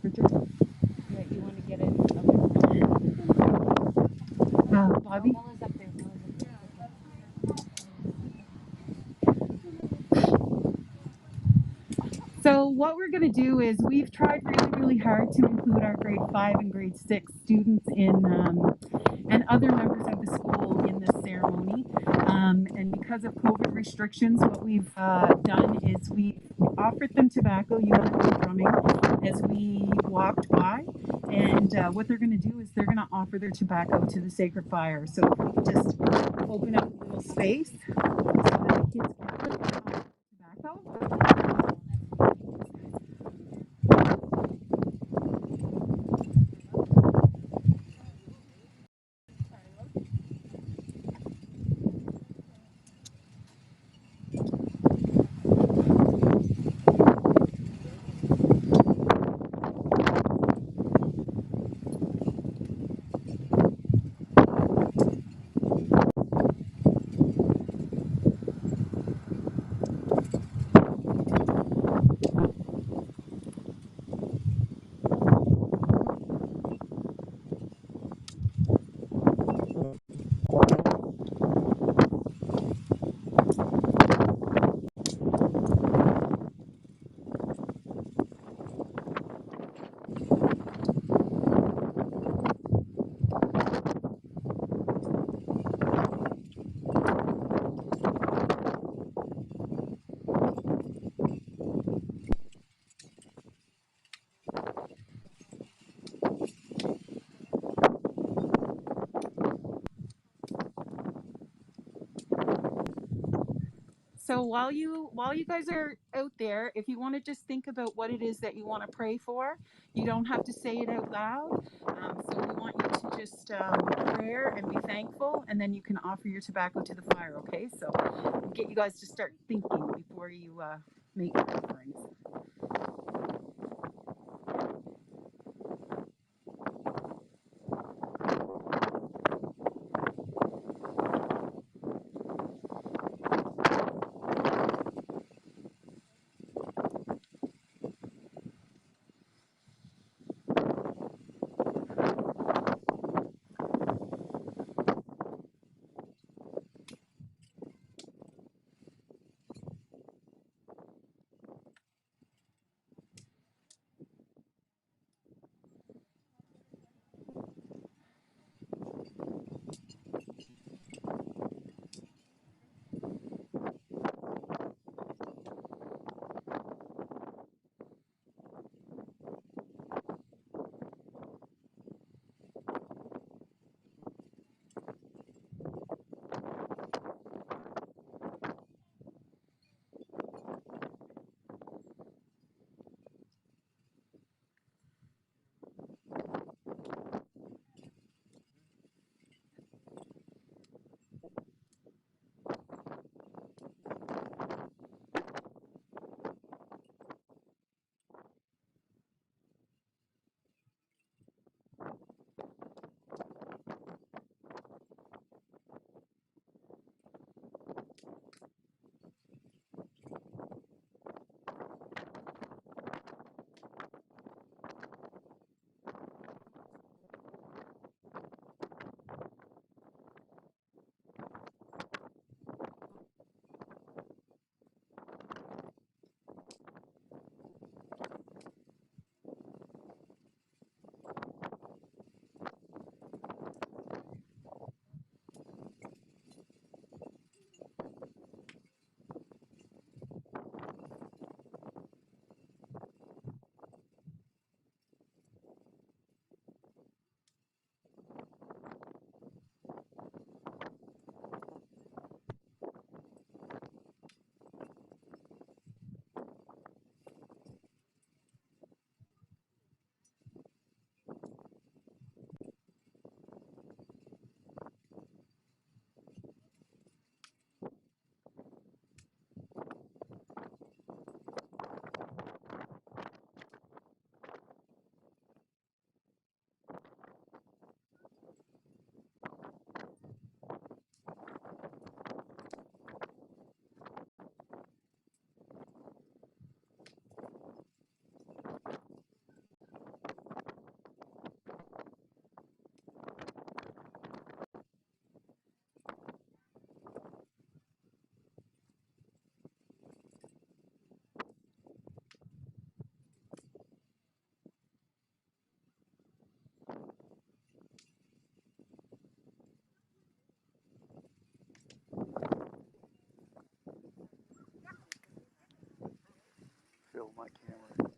You want to get it Bobby? up there. So what we're going to do is we've tried really hard to include our grade 5 and grade 6 students in and other members of the school in this ceremony. And because of COVID restrictions, what we've done is we've offered them tobacco. You heard them drumming as we walked by. And what they're going to do is they're going to offer their tobacco to the sacred fire. So if we could just open up a little space so that the kids can offer tobacco. So while you guys are out there, if you want to just think about what it is that you want to pray for, you don't have to say it out loud. So we want you to just prayer and be thankful, and then you can offer your tobacco to the fire. Okay, so we'll get you guys to start thinking before you make your offerings. spill my camera.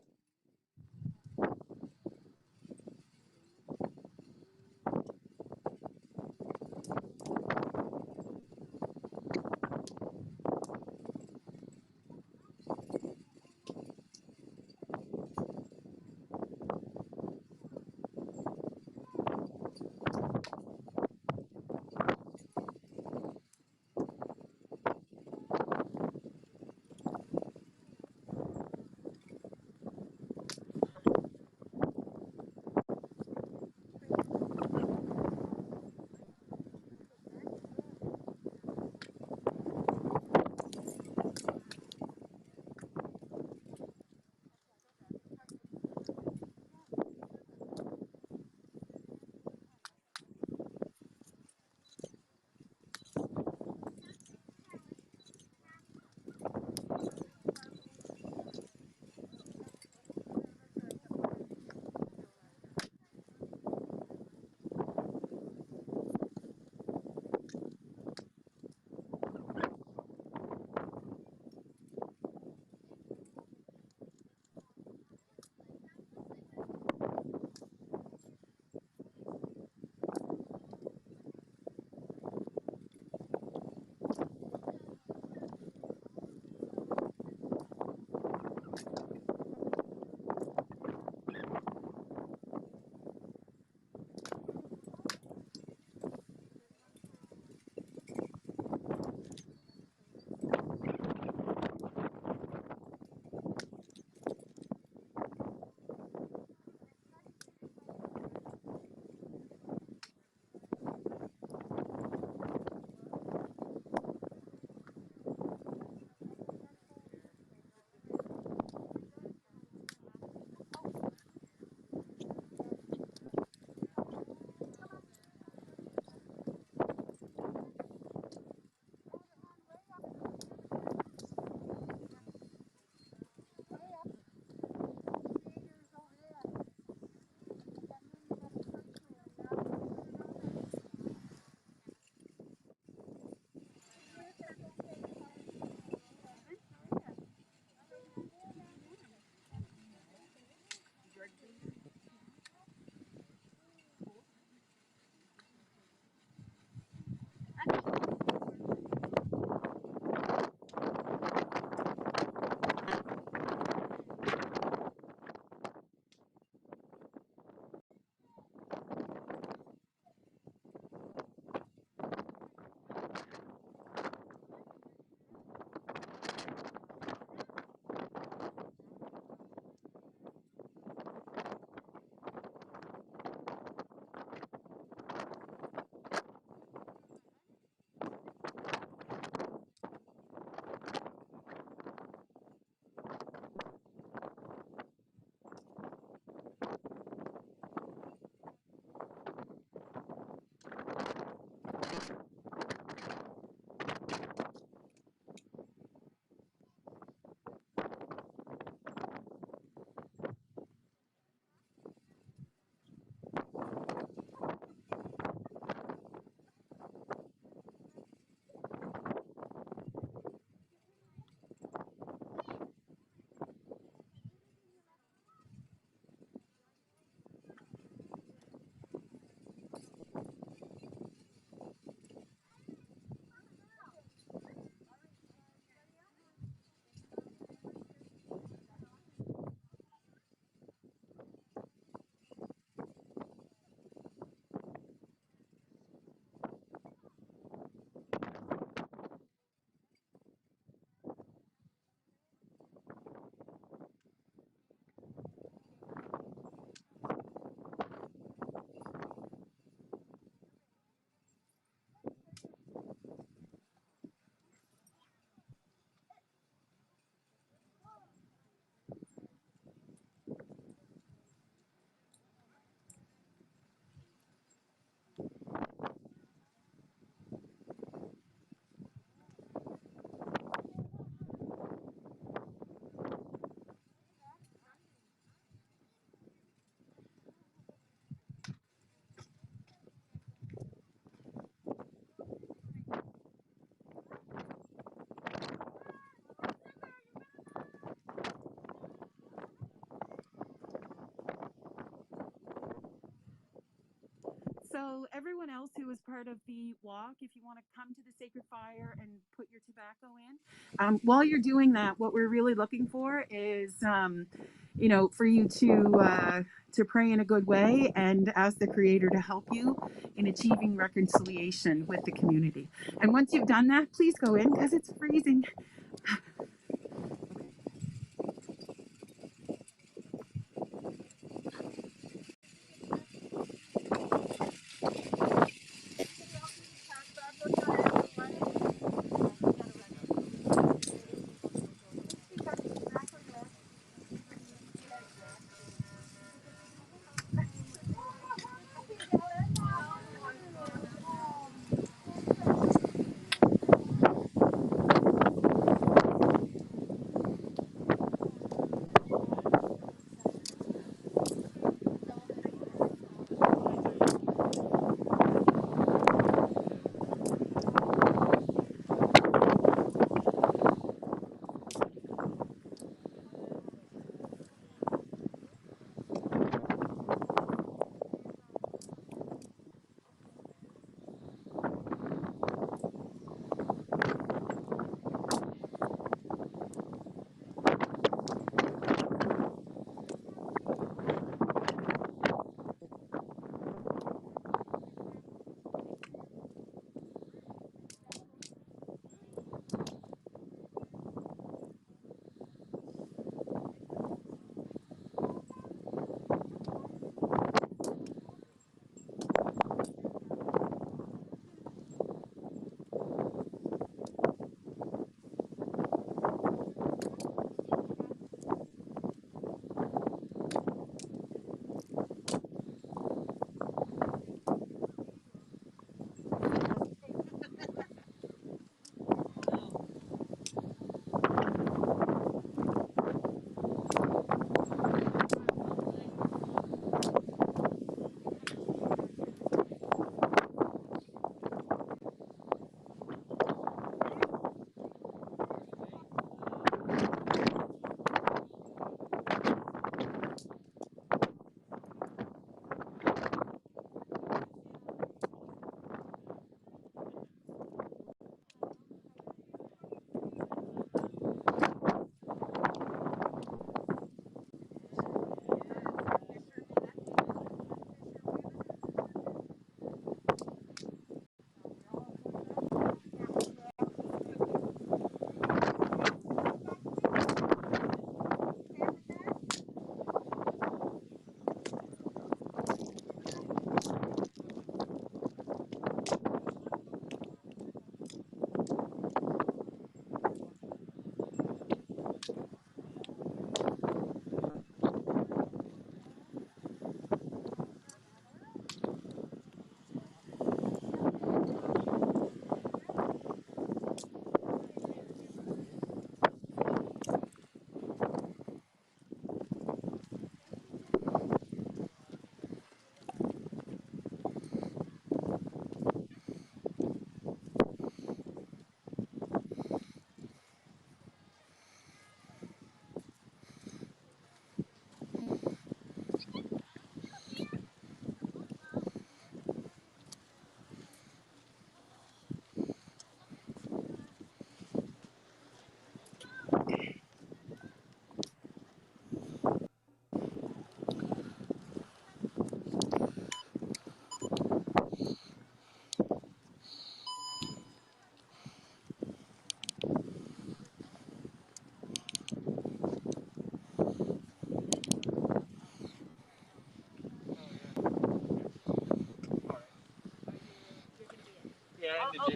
So everyone else who was part of the walk, if you want to come to the sacred fire and put your tobacco in, while you're doing that, what we're really looking for is, for you to pray in a good way and ask the Creator to help you in achieving reconciliation with the community. And once you've done that, please go in because it's freezing.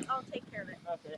I'll take care of it. Okay.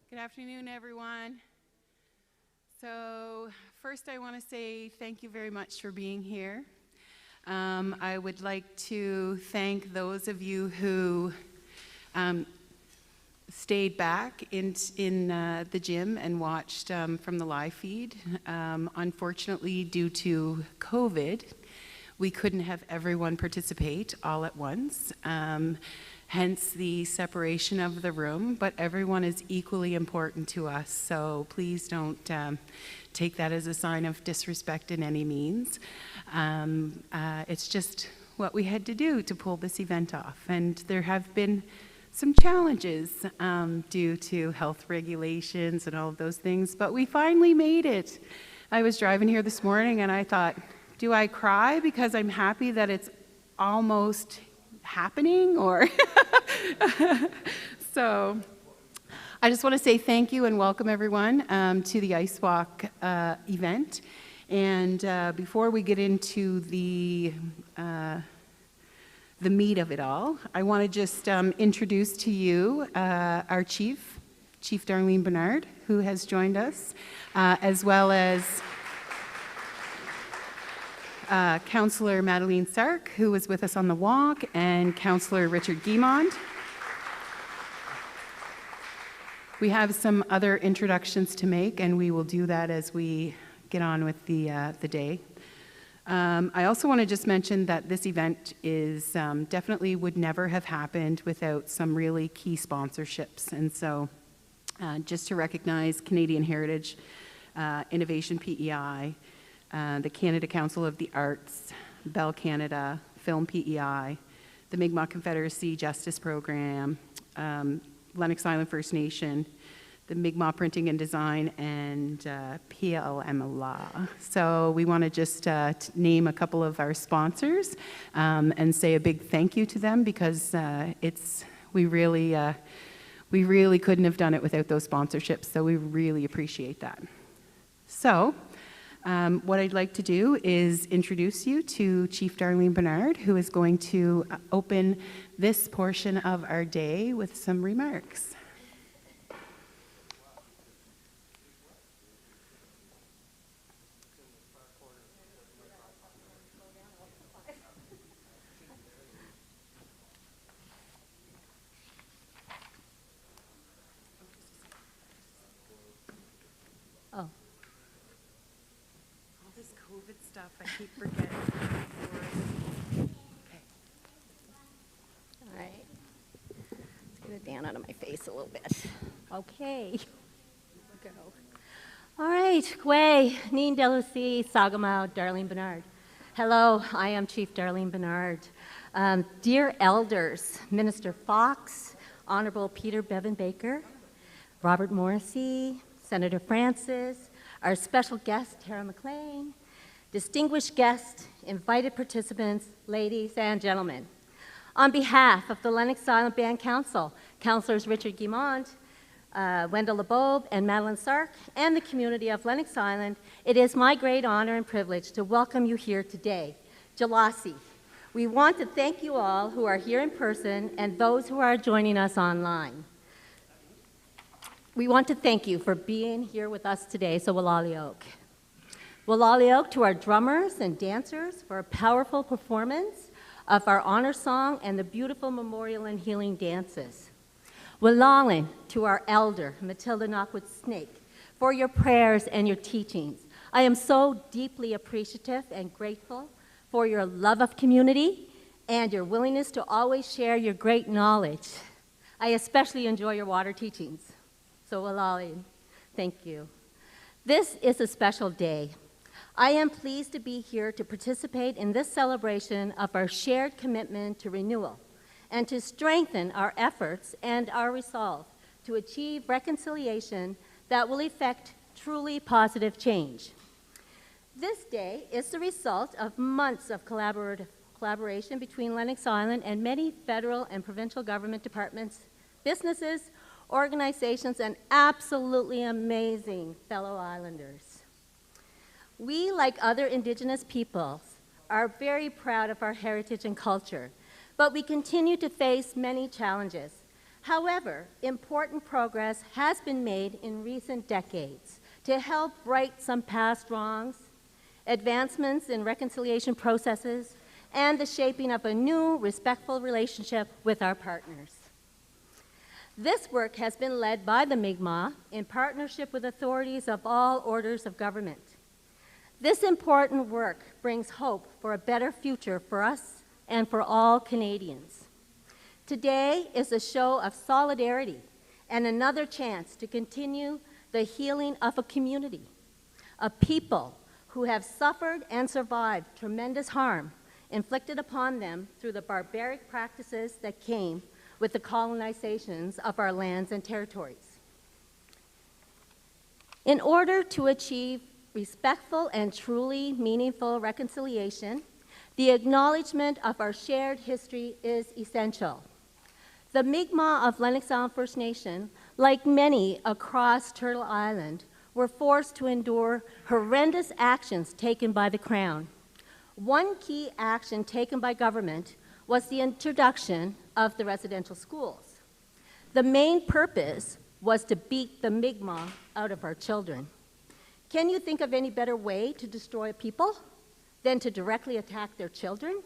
Good afternoon, everyone. So first I want to say thank you very much for being here. I would like to thank those of you who stayed back in the gym and watched from the live feed. Unfortunately, due to COVID, we couldn't have everyone participate all at once. Hence the separation of the room, but everyone is equally important to us, so please don't take that as a sign of disrespect in any means. It's just what we had to do to pull this event off, and there have been some challenges due to health regulations and all of those things, but we finally made it. I was driving here this morning and I thought, do I cry because I'm happy that it's almost happening, or so I just want to say thank you and welcome everyone to the Ice Walk event. And before we get into the meat of it all, I want to just introduce to you our Chief Darlene Bernard, who has joined us, as well as Councillor Madeleine Sark, who was with us on the walk, and Councillor Richard Guimond. We have some other introductions to make, and we will do that as we get on with the day. I also want to just mention that this event is definitely would never have happened without some really key sponsorships. And so just to recognize Canadian Heritage, Innovation PEI, the Canada Council of the Arts, Bell Canada, Film PEI, the Mi'kmaq Confederacy Justice Program, Lennox Island First Nation, the Mi'kmaq Printing and Design, and PLMLA. So we want to just name a couple of our sponsors and say a big thank you to them, because we really couldn't have done it without those sponsorships, so we really appreciate that. So what I'd like to do is introduce you to Chief Darlene Bernard, who is going to open this portion of our day with some remarks. Stuff I keep forgetting. Okay. All right. Let's get it down out of my face a little bit. Okay. Go. All right. Gwe, Neen Delucy, Sagamau, Darlene Bernard. Hello, I am Chief Darlene Bernard. Dear elders, Minister Fox, Honorable Peter Bevan Baker, Robert Morrissey, Senator Francis, our special guest, Tara McLean, distinguished guests, invited participants, ladies and gentlemen. On behalf of the Lennox Island Band Council, Councillors Richard Guimond, Wendell LeBeaube, and Madeleine Sark, and the community of Lennox Island, it is my great honor and privilege to welcome you here today. Jalasi. We want to thank you all who are here in person and those who are joining us online. We want to thank you for being here with us today, so Walaliok. Walaliok to our drummers and dancers for a powerful performance of our honor song and the beautiful memorial and healing dances. Walalin to our elder, Matilda Knockwood Snake, for your prayers and your teachings. I am so deeply appreciative and grateful for your love of community and your willingness to always share your great knowledge. I especially enjoy your water teachings. So Walalin, thank you. This is a special day. I am pleased to be here to participate in this celebration of our shared commitment to renewal and to strengthen our efforts and our resolve to achieve reconciliation that will effect truly positive change. This day is the result of months of collaboration between Lennox Island and many federal and provincial government departments, businesses, organizations, and absolutely amazing fellow islanders. We, like other Indigenous peoples, are very proud of our heritage and culture, but we continue to face many challenges. However, important progress has been made in recent decades to help right some past wrongs, advancements in reconciliation processes, and the shaping of a new, respectful relationship with our partners. This work has been led by the Mi'kmaq in partnership with authorities of all orders of government. This important work brings hope for a better future for us and for all Canadians. Today is a show of solidarity and another chance to continue the healing of a community, a people who have suffered and survived tremendous harm inflicted upon them through the barbaric practices that came with the colonizations of our lands and territories. In order to achieve respectful and truly meaningful reconciliation, the acknowledgement of our shared history is essential. The Mi'kmaq of Lennox Island First Nation, like many across Turtle Island, were forced to endure horrendous actions taken by the Crown. One key action taken by government was the introduction of the residential schools. The main purpose was to beat the Mi'kmaq out of our children. Can you think of any better way to destroy a people than to directly attack their children,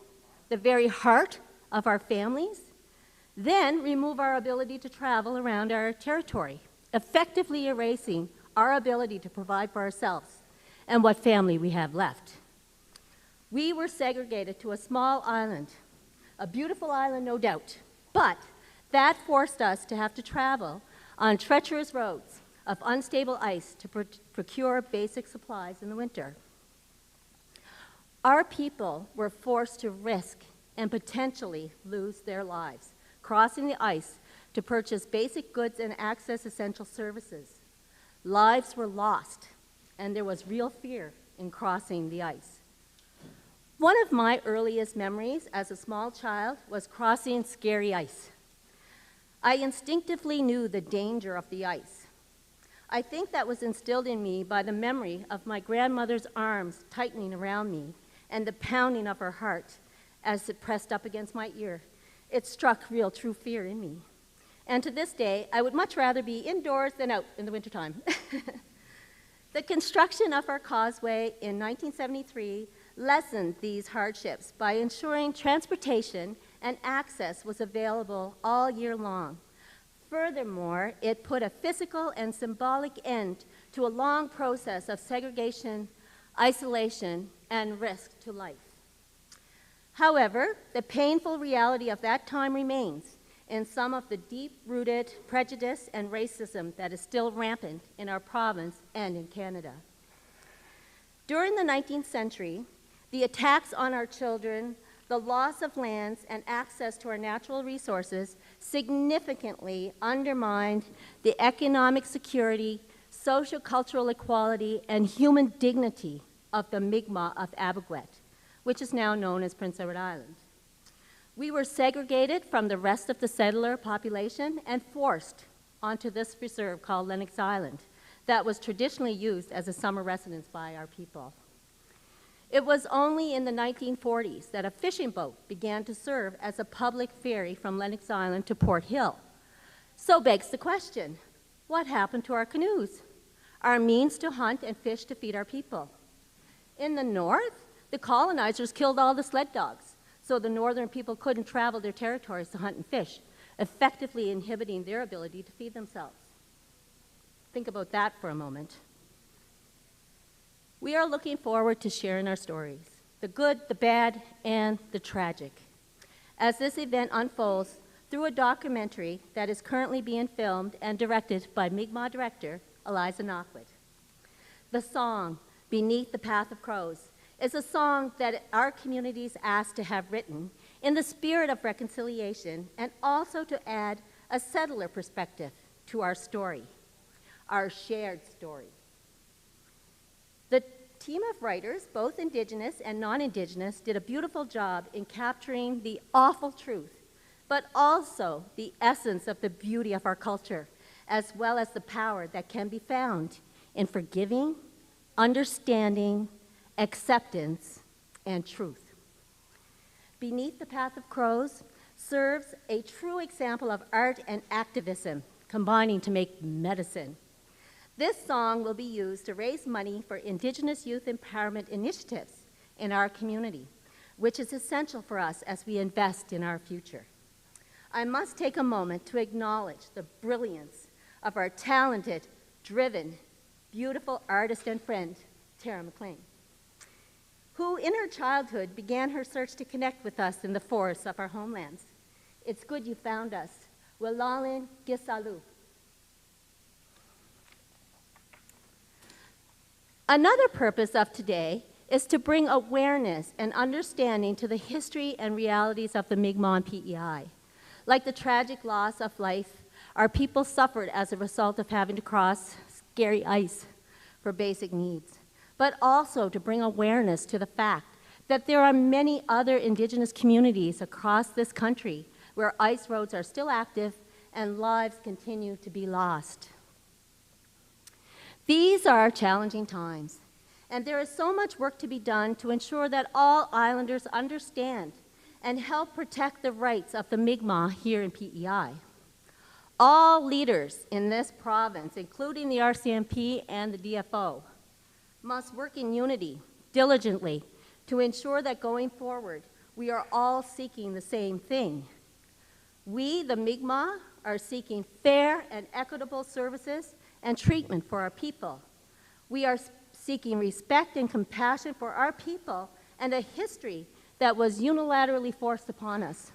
the very heart of our families? Then remove our ability to travel around our territory, effectively erasing our ability to provide for ourselves and what family we have left. We were segregated to a small island, a beautiful island, no doubt, but that forced us to have to travel on treacherous roads of unstable ice to procure basic supplies in the winter. Our people were forced to risk and potentially lose their lives, crossing the ice to purchase basic goods and access essential services. Lives were lost, and there was real fear in crossing the ice. One of my earliest memories as a small child was crossing scary ice. I instinctively knew the danger of the ice. I think that was instilled in me by the memory of my grandmother's arms tightening around me and the pounding of her heart as it pressed up against my ear. It struck real true fear in me. And to this day, I would much rather be indoors than out in the wintertime. The construction of our causeway in 1973 lessened these hardships by ensuring transportation and access was available all year long. Furthermore, it put a physical and symbolic end to a long process of segregation, isolation, and risk to life. However, the painful reality of that time remains in some of the deep-rooted prejudice and racism that is still rampant in our province and in Canada. During the 19th century, the attacks on our children, the loss of lands, and access to our natural resources significantly undermined the economic security, socio-cultural equality, and human dignity of the Mi'kmaq of Abequet, which is now known as Prince Edward Island. We were segregated from the rest of the settler population and forced onto this reserve called Lennox Island that was traditionally used as a summer residence by our people. It was only in the 1940s that a fishing boat began to serve as a public ferry from Lennox Island to Port Hill. So begs the question, what happened to our canoes? Our means to hunt and fish to feed our people? In the north, the colonizers killed all the sled dogs, so the northern people couldn't travel their territories to hunt and fish, effectively inhibiting their ability to feed themselves. Think about that for a moment. We are looking forward to sharing our stories, the good, the bad, and the tragic, as this event unfolds through a documentary that is currently being filmed and directed by Mi'kmaq director Eliza Knockwood. The song, Beneath the Path of Crows, is a song that our communities asked to have written in the spirit of reconciliation and also to add a settler perspective to our story, our shared story. The team of writers, both Indigenous and non-Indigenous, did a beautiful job in capturing the awful truth, but also the essence of the beauty of our culture, as well as the power that can be found in forgiving, understanding, acceptance, and truth. Beneath the Path of Crows serves a true example of art and activism combining to make medicine. This song will be used to raise money for Indigenous youth empowerment initiatives in our community, which is essential for us as we invest in our future. I must take a moment to acknowledge the brilliance of our talented, driven, beautiful artist and friend, Tara McLean, who in her childhood began her search to connect with us in the forests of our homelands. It's good you found us. Wilalin Gisalu. Another purpose of today is to bring awareness and understanding to the history and realities of the Mi'kmaq and PEI. Like the tragic loss of life our people suffered as a result of having to cross scary ice for basic needs, but also to bring awareness to the fact that there are many other Indigenous communities across this country where ice roads are still active and lives continue to be lost. These are challenging times, and there is so much work to be done to ensure that all islanders understand and help protect the rights of the Mi'kmaq here in PEI. All leaders in this province, including the RCMP and the DFO, must work in unity, diligently, to ensure that going forward, we are all seeking the same thing. We, the Mi'kmaq, are seeking fair and equitable services and treatment for our people. We are seeking respect and compassion for our people and a history that was unilaterally forced upon us.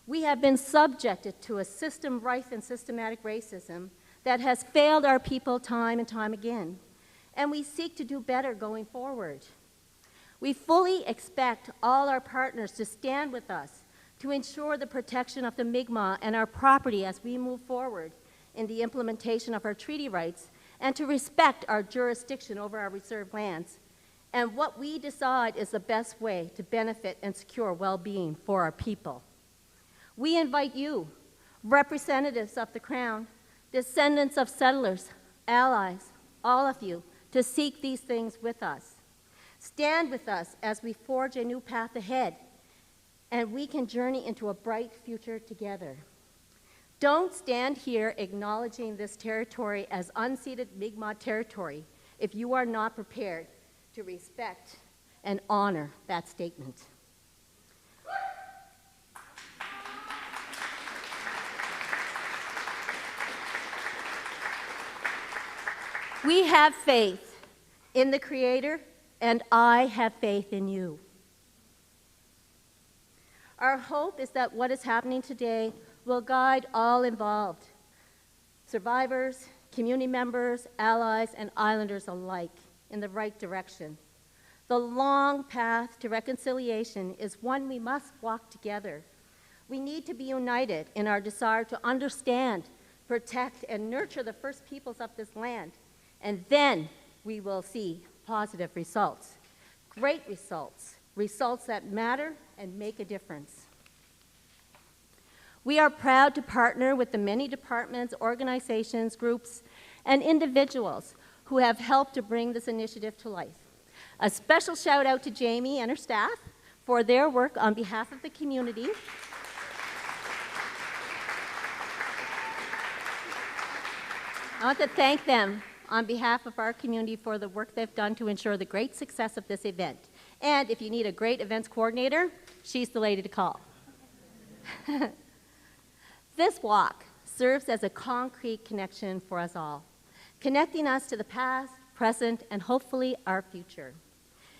We have been subjected to a system rife in systematic racism that has failed our people time and time again, and we seek to do better going forward. We fully expect all our partners to stand with us to ensure the protection of the Mi'kmaq and our property as we move forward in the implementation of our treaty rights and to respect our jurisdiction over our reserved lands and what we decide is the best way to benefit and secure well-being for our people. We invite you, representatives of the Crown, descendants of settlers, allies, all of you, to seek these things with us. Stand with us as we forge a new path ahead, and we can journey into a bright future together. Don't stand here acknowledging this territory as unceded Mi'kmaq territory if you are not prepared to respect and honor that statement. We have faith in the Creator, and I have faith in you. Our hope is that what is happening today will guide all involved, survivors, community members, allies, and islanders alike, in the right direction. The long path to reconciliation is one we must walk together. We need to be united in our desire to understand, protect, and nurture the First Peoples of this land, and then we will see positive results, great results, results that matter and make a difference. We are proud to partner with the many departments, organizations, groups, and individuals who have helped to bring this initiative to life. A special shout out to Jamie and her staff for their work on behalf of the community. I want to thank them on behalf of our community for the work they've done to ensure the great success of this event. And if you need a great events coordinator, she's the lady to call. This walk serves as a concrete connection for us all, connecting us to the past, present, and hopefully our future.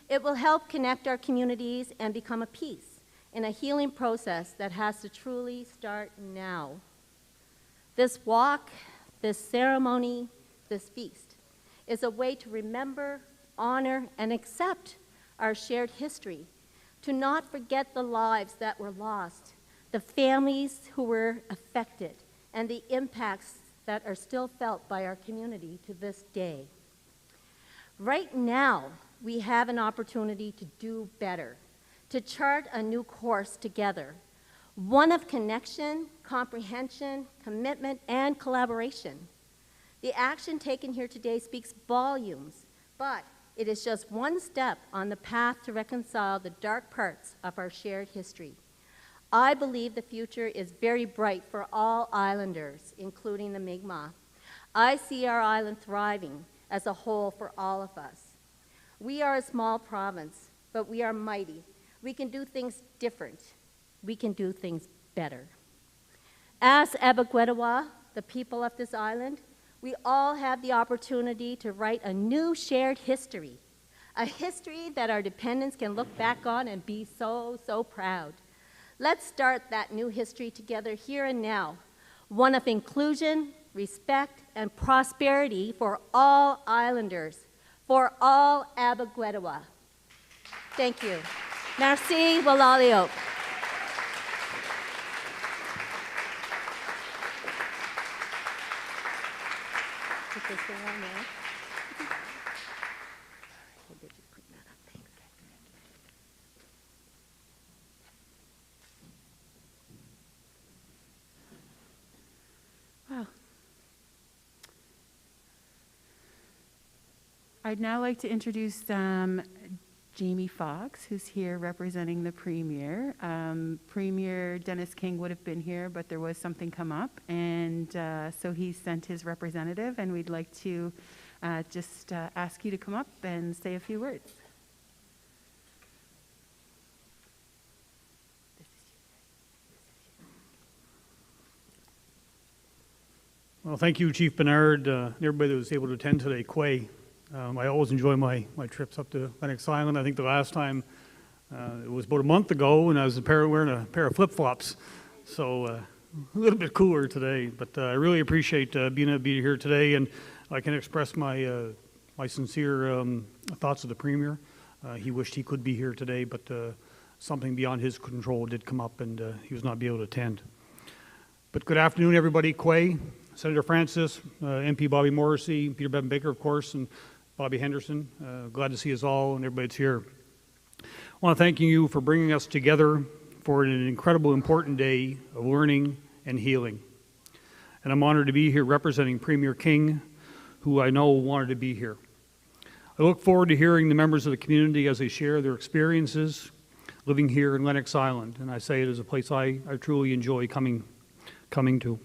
It will help connect our communities and become a piece in a healing process that has to truly start now. This walk, this ceremony, this feast is a way to remember, honor, and accept our shared history, to not forget the lives that were lost, the families who were affected, and the impacts that are still felt by our community to this day. Right now, we have an opportunity to do better, to chart a new course together, one of connection, comprehension, commitment, and collaboration. The action taken here today speaks volumes, but it is just one step on the path to reconcile the dark parts of our shared history. I believe the future is very bright for all islanders, including the Mi'kmaq. I see our island thriving as a whole for all of us. We are a small province, but we are mighty. We can do things different. We can do things better. As Abagwetawa, the people of this island, we all have the opportunity to write a new shared history, a history that our dependents can look back on and be so, so proud. Let's start that new history together here and now, one of inclusion, respect, and prosperity for all islanders, for all Abagwetawa. Thank you. Merci, Walalio. Put this thing on there. Did you put that up? Thanks. Wow. I'd now like to introduce Jamie Fox, who's here representing the Premier. Premier Dennis King would have been here, but there was something come up, and so he sent his representative, and we'd like to just ask you to come up and say a few words. Well, thank you, Chief Bernard, and everybody that was able to attend today. Quay. I always enjoy my trips up to Lennox Island. I think the last time it was about a month ago, and I was wearing a pair of flip-flops, so a little bit cooler today. But I really appreciate being able to be here today, and I can express my sincere thoughts of the Premier. He wished he could be here today, but something beyond his control did come up, and he was not able to attend. But good afternoon, everybody. Quay, Senator Francis, MP Bobby Morrissey, Peter Bevan Baker, of course, and Bobby Henderson. Glad to see us all and everybody that's here. I want to thank you for bringing us together for an incredible, important day of learning and healing. And I'm honored to be here representing Premier King, who I know wanted to be here. I look forward to hearing the members of the community as they share their experiences living here in Lennox Island. And I say it is a place I truly enjoy coming to.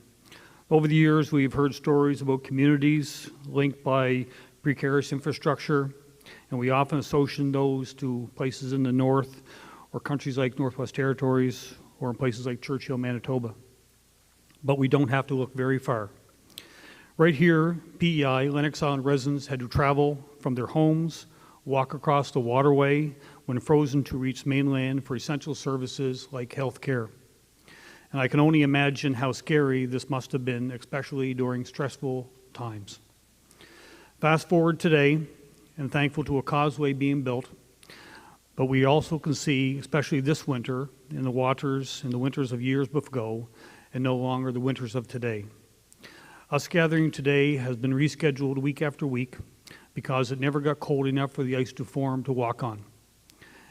Over the years, we've heard stories about communities linked by precarious infrastructure, and we often associate those to places in the north or countries like Northwest Territories or in places like Churchill, Manitoba. But we don't have to look very far. Right here, PEI, Lennox Island residents had to travel from their homes, walk across the waterway when frozen to reach mainland for essential services like health care. And I can only imagine how scary this must have been, especially during stressful times. Fast forward today, and thankful to a causeway being built, but we also can see, especially this winter, in the winters of years ago, and no longer the winters of today. Us gathering today has been rescheduled week after week because it never got cold enough for the ice to form to walk on.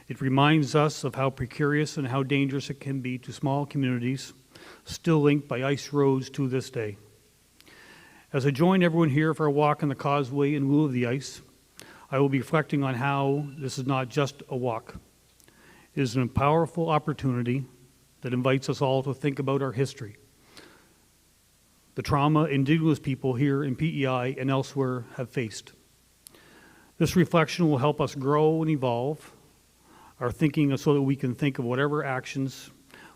It reminds us of how precarious and how dangerous it can be to small communities, still linked by ice roads to this day. As I join everyone here for a walk on the causeway in lieu of the ice, I will be reflecting on how this is not just a walk. It is a powerful opportunity that invites us all to think about our history, the trauma Indigenous people here in PEI and elsewhere have faced. This reflection will help us grow and evolve our thinking so that we can think of whatever actions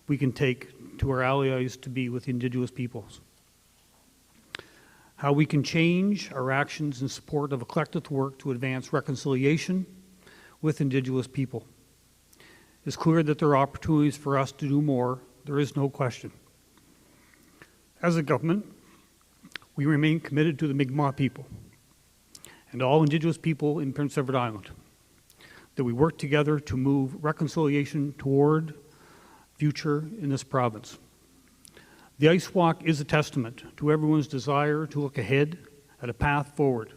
we can take to our allies to be with Indigenous peoples. How we can change our actions in support of a collective work to advance reconciliation with Indigenous people. It's clear that there are opportunities for us to do more. There is no question. As a government, we remain committed to the Mi'kmaq people and all Indigenous people in Prince Edward Island, that we work together to move reconciliation toward future in this province. The Ice Walk is a testament to everyone's desire to look ahead at a path forward.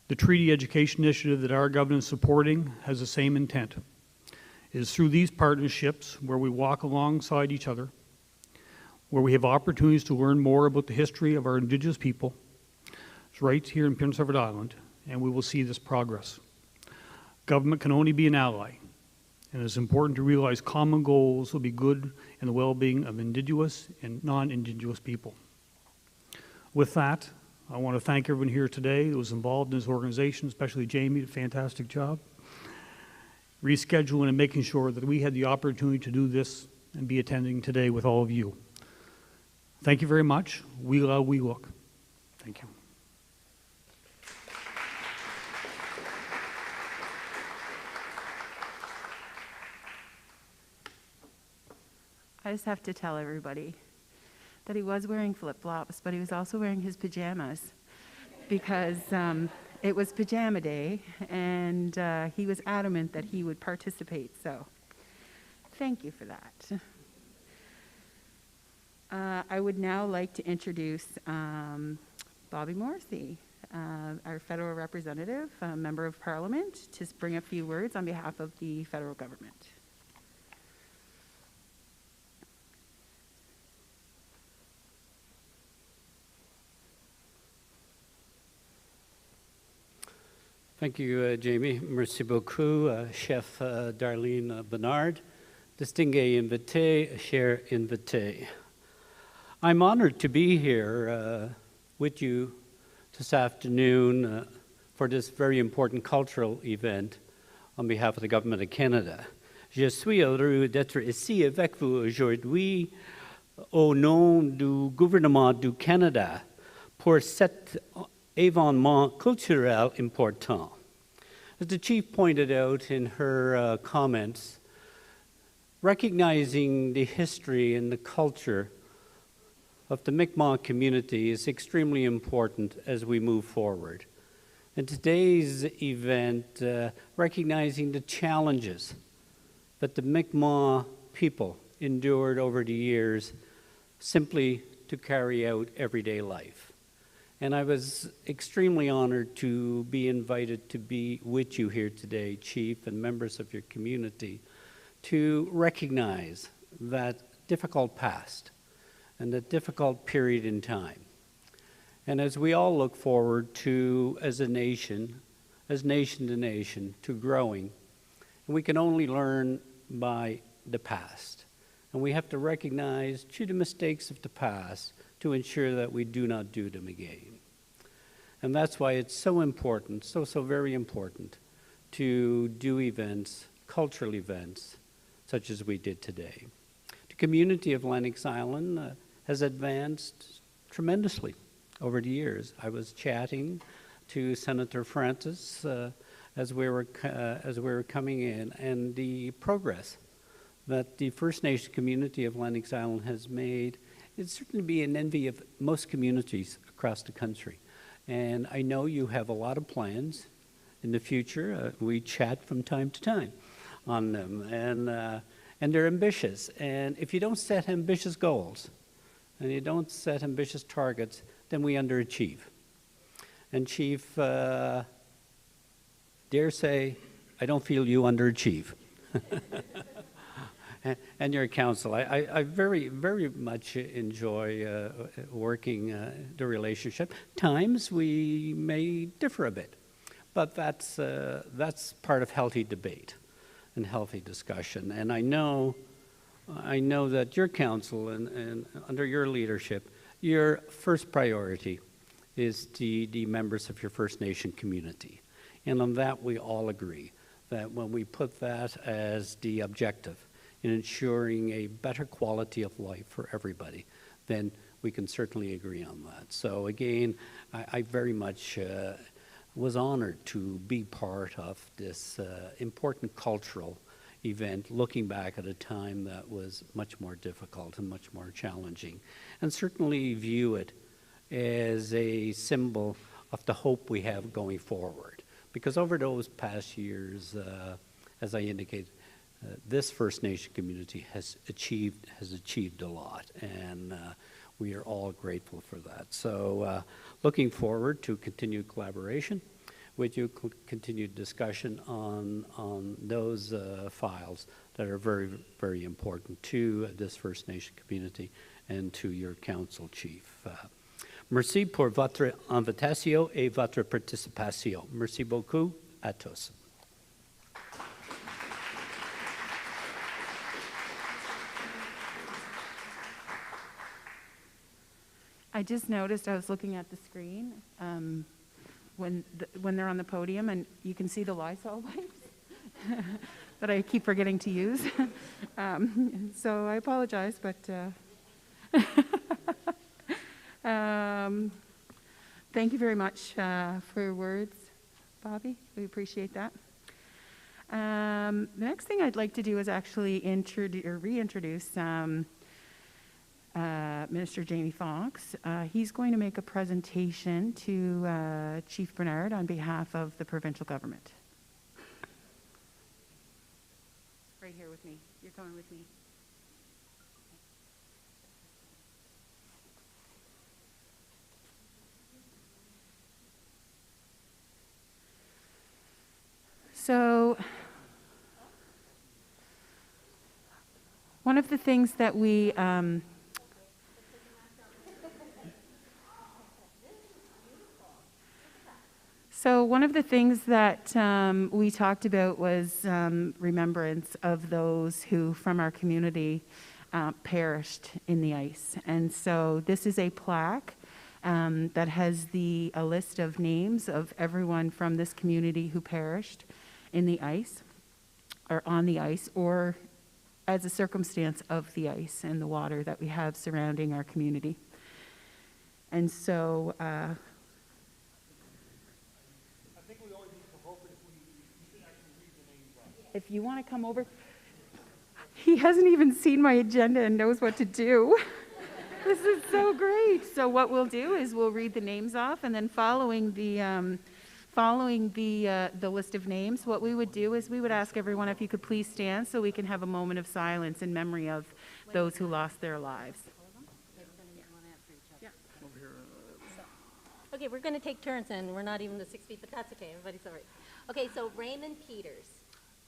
The Treaty Education Initiative that our government is supporting has the same intent. It is through these partnerships where we walk alongside each other, where we have opportunities to learn more about the history of our Indigenous people. It's right here in Prince Edward Island, and we will see this progress. Government can only be an ally. And it's important to realize common goals will be good and the well-being of Indigenous and non-Indigenous people. With that, I want to thank everyone here today who was involved in this organization, especially Jamie, did a fantastic job. Rescheduling and making sure that we had the opportunity to do this and be attending today with all of you. Thank you very much. We love, we look. Thank you. I just have to tell everybody that he was wearing flip-flops, but he was also wearing his pajamas because it was pajama day, and he was adamant that he would participate, so thank you for that. I would now like to introduce Bobby Morrissey, our federal representative, member of parliament, to bring a few words on behalf of the federal government. Thank you, Jamie. Merci beaucoup, Chef Darlene Bernard. Distingué invité, cher invité. I'm honored to be here with you this afternoon for this very important cultural event on behalf of the Government of Canada. Je suis heureux d'être ici avec vous aujourd'hui au nom du gouvernement du Canada pour cet événement culturel important. As the Chief pointed out in her comments, recognizing the history and the culture of the Mi'kmaq community is extremely important as we move forward. In today's event, recognizing the challenges that the Mi'kmaq people endured over the years simply to carry out everyday life. And I was extremely honored to be invited to be with you here today, Chief, and members of your community, to recognize that difficult past and that difficult period in time. And as we all look forward to, as nation to nation, to growing, and we can only learn by the past. And we have to recognize the mistakes of the past to ensure that we do not do them again. And that's why it's so important, so very important, to do events, cultural events, such as we did today. The community of Lennox Island has advanced tremendously over the years. I was chatting to Senator Francis as we were coming in, and the progress that the First Nation community of Lennox Island has made is certainly be an envy of most communities across the country. And I know you have a lot of plans in the future. We chat from time to time on them, and they're ambitious. And if you don't set ambitious goals, and you don't set ambitious targets, then we underachieve. And Chief, dare say, I don't feel you underachieve. And your council. I very, very much enjoy working the relationship. Times we may differ a bit, but that's part of healthy debate and healthy discussion. And I know that your council and under your leadership, your first priority is the members of your First Nation community. And on that, we all agree that when we put that as the objective in ensuring a better quality of life for everybody, then we can certainly agree on that. So again, I very much was honored to be part of this important cultural event, looking back at a time that was much more difficult and much more challenging, and certainly view it as a symbol of the hope we have going forward. Because over those past years, as I indicated, this First Nation community has achieved a lot, and we are all grateful for that. So looking forward to continued collaboration with you, continued discussion on those files that are very, very important to this First Nation community and to your council, Chief. Merci pour votre invitation et votre participation. Merci beaucoup à tous. I just noticed, I was looking at the screen when they're on the podium, and you can see the Lysol wipes that I keep forgetting to use. So I apologize, but thank you very much for your words, Bobby. We appreciate that. The next thing I'd like to do is actually reintroduce Minister Jamie Fox. He's going to make a presentation to Chief Bernard on behalf of the provincial government. Right here with me. You're coming with me. So, one of the things that we we talked about was remembrance of those who from our community perished in the ice. And so this is a plaque that has a list of names of everyone from this community who perished in the ice, or on the ice, or as a circumstance of the ice and the water that we have surrounding our community. And so if you want to come over, he hasn't even seen my agenda and knows what to do. This is so great. So what we'll do is we'll read the names off, and then following the list of names, what we would do is we would ask everyone if you could please stand so we can have a moment of silence in memory of those who lost their lives. Okay, we're going to take turns, and we're not even the 6 feet, but that's okay. Everybody's all right. Okay, so Raymond Peters.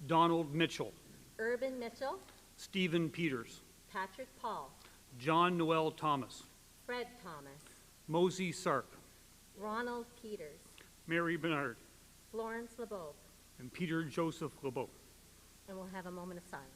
Donald Mitchell. Urban Mitchell. Stephen Peters. Patrick Paul. John Noel Thomas. Fred Thomas. Mosey Sark. Ronald Peters. Mary Bernard. Florence LeBeau. And Peter Joseph LeBeau. And we'll have a moment of silence.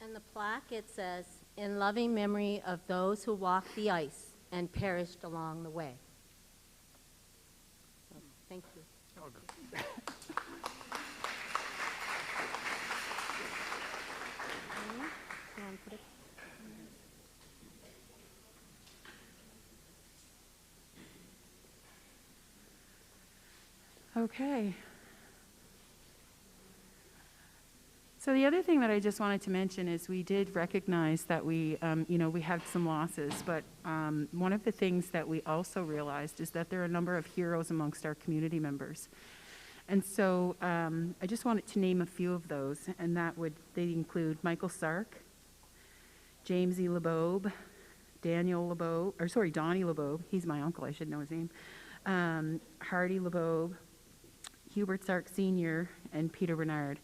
And the plaque, it says, "In loving memory of those who walked the ice and perished along the way." So, thank you. Okay. So the other thing that I just wanted to mention is we did recognize that we had some losses, but one of the things that we also realized is that there are a number of heroes amongst our community members. And so I just wanted to name a few of those, and they include Michael Sark, James E. LeBeau, Donnie LeBeau, he's my uncle, I should know his name, Hardy LeBeau, Hubert Sark Sr., and Peter Bernard.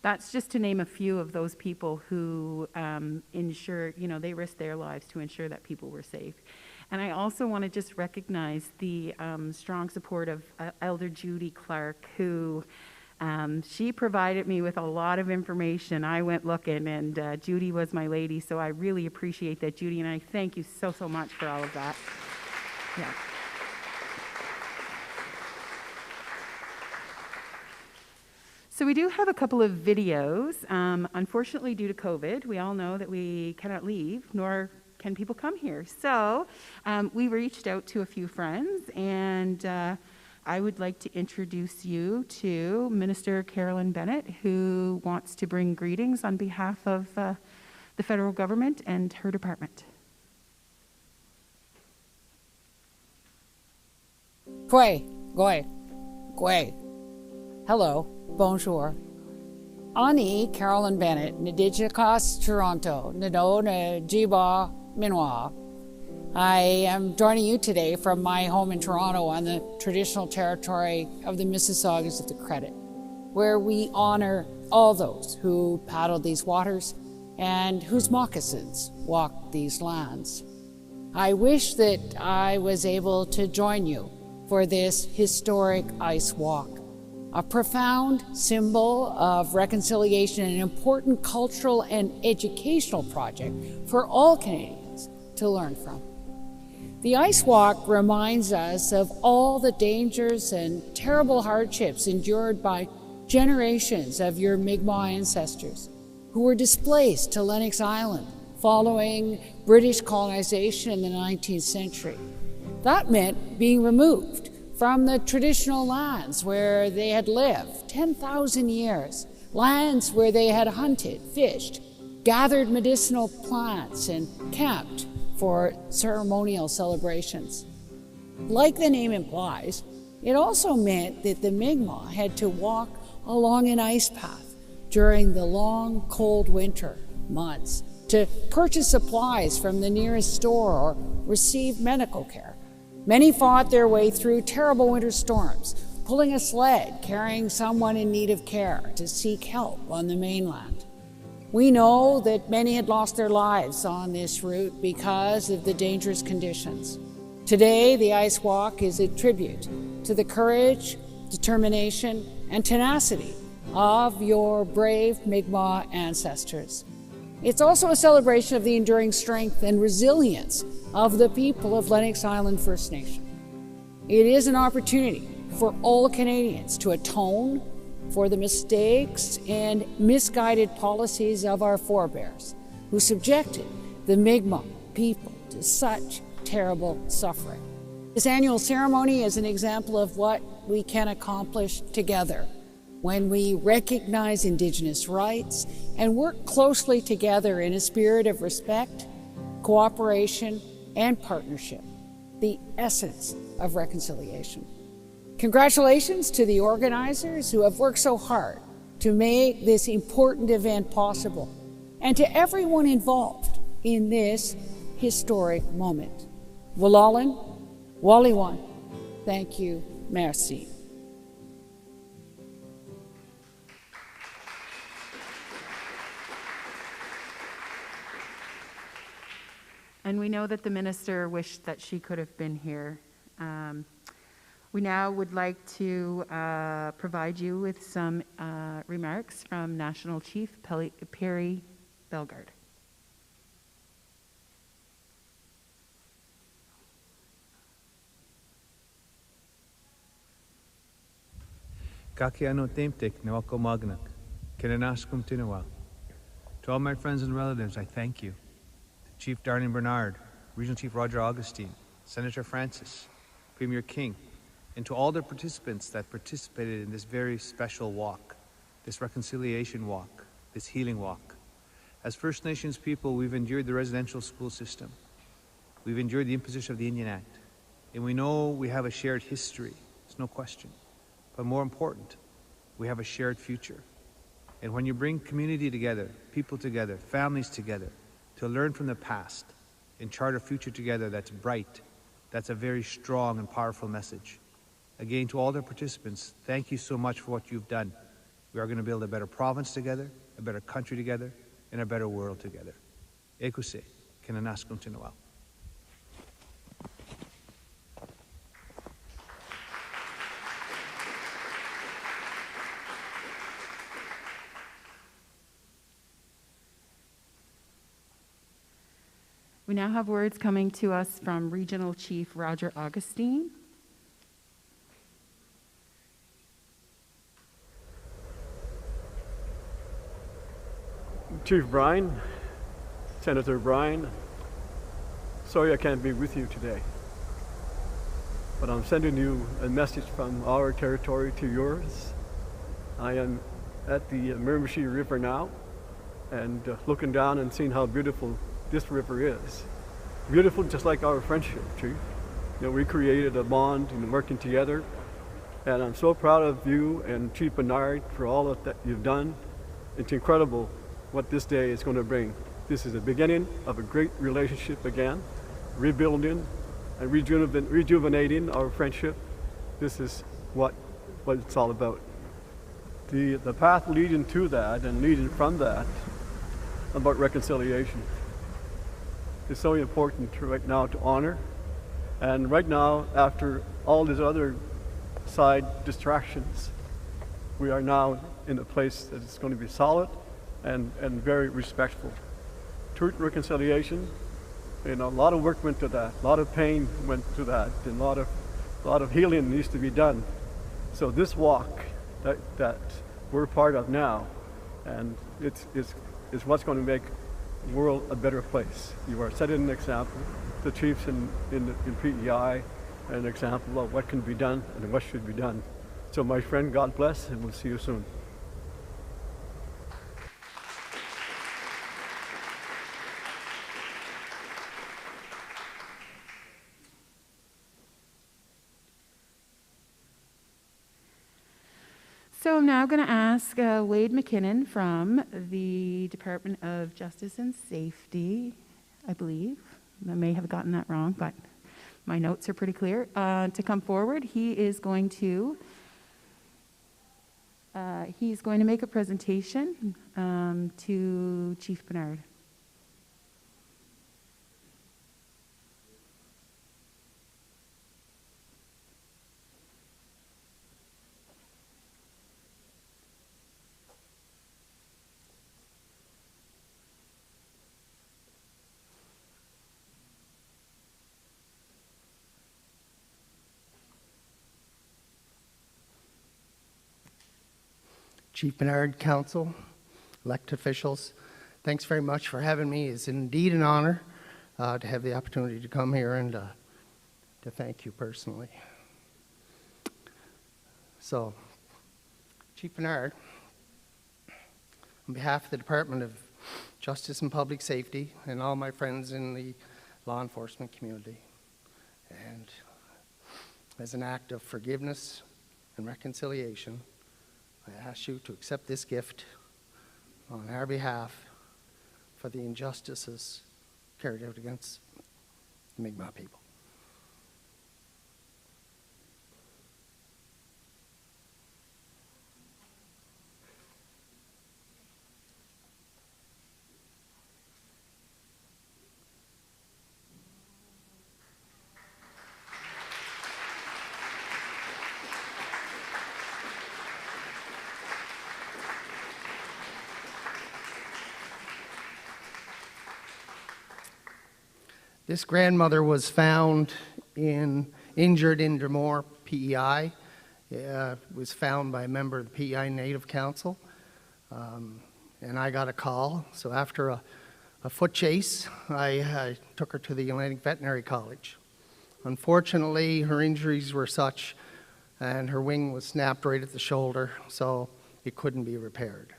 That's just to name a few of those people who they risked their lives to ensure that people were safe. And I also want to just recognize the strong support of Elder Judy Clark, who she provided me with a lot of information. I went looking, and Judy was my lady, so I really appreciate that, Judy, and I thank you so, so much for all of that. Yeah. So we do have a couple of videos. Unfortunately, due to COVID, we all know that we cannot leave, nor can people come here. So we reached out to a few friends, and I would like to introduce you to Minister Carolyn Bennett, who wants to bring greetings on behalf of the federal government and her department. Kwe, Goy, Gwe. Hello, bonjour. Ani Carolyn Bennett, Nadijikas Toronto, Nado Najiba Minwa. I am joining you today from my home in Toronto on the traditional territory of the Mississaugas of the Credit, where we honor all those who paddled these waters and whose moccasins walked these lands. I wish that I was able to join you for this historic ice walk, a profound symbol of reconciliation and an important cultural and educational project for all Canadians to learn from. The Ice Walk reminds us of all the dangers and terrible hardships endured by generations of your Mi'kmaq ancestors who were displaced to Lennox Island following British colonization in the 19th century. That meant being removed from the traditional lands where they had lived 10,000 years, lands where they had hunted, fished, gathered medicinal plants, and camped for ceremonial celebrations. Like the name implies, it also meant that the Mi'kmaq had to walk along an ice path during the long, cold winter months to purchase supplies from the nearest store or receive medical care. Many fought their way through terrible winter storms, pulling a sled, carrying someone in need of care to seek help on the mainland. We know that many had lost their lives on this route because of the dangerous conditions. Today, the Ice Walk is a tribute to the courage, determination, and tenacity of your brave Mi'kmaq ancestors. It's also a celebration of the enduring strength and resilience of the people of Lennox Island First Nation. It is an opportunity for all Canadians to atone for the mistakes and misguided policies of our forebears who subjected the Mi'kmaq people to such terrible suffering. This annual ceremony is an example of what we can accomplish together when we recognize Indigenous rights and work closely together in a spirit of respect, cooperation, and partnership, the essence of reconciliation. Congratulations to the organizers who have worked so hard to make this important event possible, and to everyone involved in this historic moment. Walalan, Waliwan, thank you, merci. And we know that the minister wished that she could have been here. We now would like to provide you with some remarks from National Chief Perry Bellegarde. Kakiano Temtik, Nawako Magnak, Kinanaskum Tinawa. To all my friends and relatives, I thank you. To Chief Darlene Bernard, Regional Chief Roger Augustine, Senator Francis, Premier King, and to all the participants that participated in this very special walk, this reconciliation walk, this healing walk. As First Nations people, we've endured the residential school system. We've endured the imposition of the Indian Act. And we know we have a shared history, there's no question. But more important, we have a shared future. And when you bring community together, people together, families together, to learn from the past and chart a future together that's bright, that's a very strong and powerful message. Again, to all the participants, thank you so much for what you've done. We are going to build a better province together, a better country together, and a better world together. Ekuse, Kinanaskum Tinawal. We now have words coming to us from Regional Chief Roger Augustine. Chief Brian, Senator Brian, sorry I can't be with you today, but I'm sending you a message from our territory to yours. I am at the Miramichi River now and looking down and seeing how beautiful this river is. Beautiful just like our friendship, Chief. we created a bond and working together. And I'm so proud of you and Chief Bernard for all that you've done. It's incredible what this day is going to bring. This is the beginning of a great relationship again, rebuilding and rejuvenating our friendship. This is what it's all about. The path leading to that and leading from that about reconciliation is so important right now to honor. And right now, after all these other side distractions, we are now in a place that is going to be solid and very respectful. Truth and reconciliation, a lot of work went to that, a lot of pain went to that, and a lot of healing needs to be done. So this walk that we're part of now, and it's what's going to make the world a better place. You are setting an example. The chiefs in PEI, an example of what can be done and what should be done. So my friend, God bless, and we'll see you soon. So I'm now going to ask Wade McKinnon from the Department of Justice and Safety, I believe. I may have gotten that wrong, but my notes are pretty clear, to come forward. He's going to make a presentation to Chief Bernard. Chief Bernard, Council, elected officials, thanks very much for having me. It's indeed an honor to have the opportunity to come here and to thank you personally. So, Chief Bernard, on behalf of the Department of Justice and Public Safety and all my friends in the law enforcement community, and as an act of forgiveness and reconciliation, I ask you to accept this gift on our behalf for the injustices carried out against the Mi'kmaq people. This grandmother was found injured in Drumore, PEI. Was found by a member of the PEI Native Council. And I got a call. So after a foot chase, I took her to the Atlantic Veterinary College. Unfortunately, her injuries were such, and her wing was snapped right at the shoulder, so it couldn't be repaired.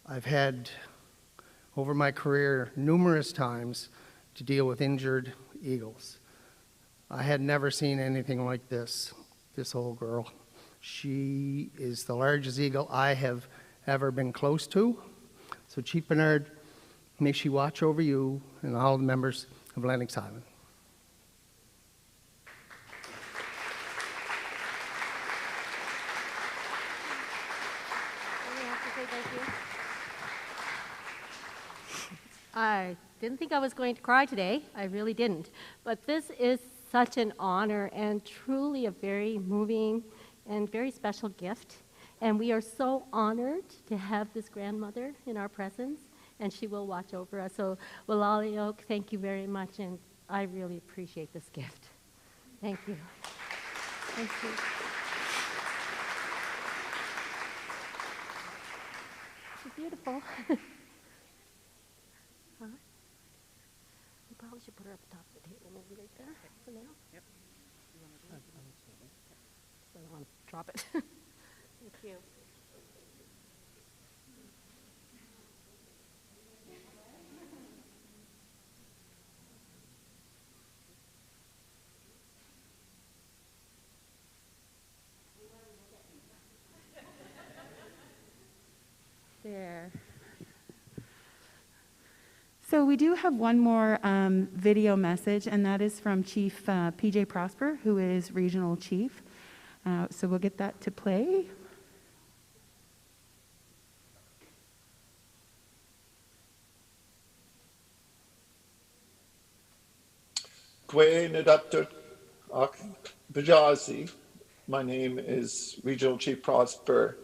I've had, over my career, numerous times to deal with injured eagles. I had never seen anything like this old girl. She is the largest eagle I have ever been close to. So Chief Bernard, may she watch over you and all the members of Lennox Island. I didn't think I was going to cry today. I really didn't. But this is such an honor and truly a very moving and very special gift. And we are so honored to have this grandmother in our presence, and she will watch over us. So, Walaliok, thank you very much, and I really appreciate this gift. Thank you. Thank you. She's beautiful. Huh? You probably should put her up top of the table, maybe right there for now. Yep. So I don't want to drop it. Thank you. There. So we do have one more video message, and that is from Chief PJ Prosper, who is Regional Chief. So we'll get that to play. Gwe Nadaptut Bajazi. My name is Regional Chief Prosper,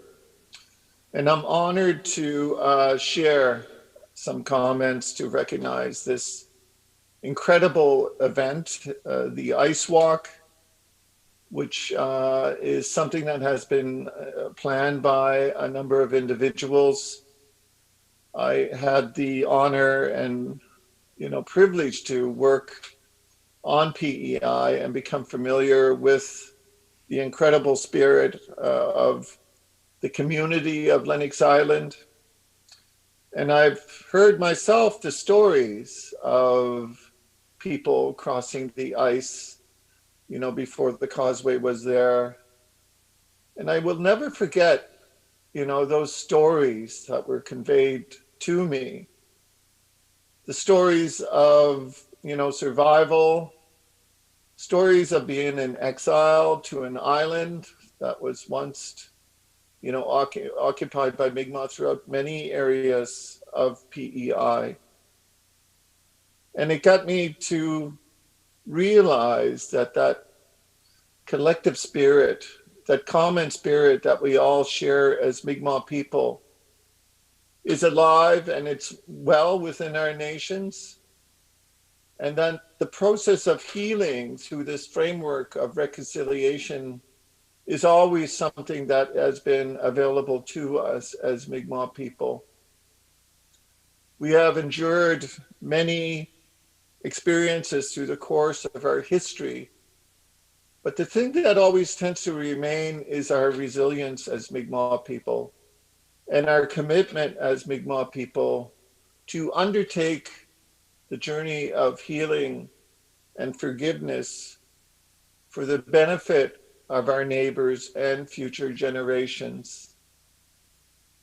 and I'm honored to share some comments to recognize this incredible event, the Ice Walk, which is something that has been planned by a number of individuals. I had the honor and privilege to work on PEI and become familiar with the incredible spirit of the community of Lennox Island. And I've heard myself the stories of people crossing the ice, before the causeway was there. And I will never forget, those stories that were conveyed to me. The stories of, survival, stories of being in exile to an island that was once, occupied by Mi'kmaq throughout many areas of PEI. And it got me to realize that collective spirit, that common spirit that we all share as Mi'kmaq people is alive and it's well within our nations. And then the process of healing through this framework of reconciliation is always something that has been available to us as Mi'kmaq people. We have endured many experiences through the course of our history, but the thing that always tends to remain is our resilience as Mi'kmaq people and our commitment as Mi'kmaq people to undertake the journey of healing and forgiveness for the benefit of our neighbors and future generations.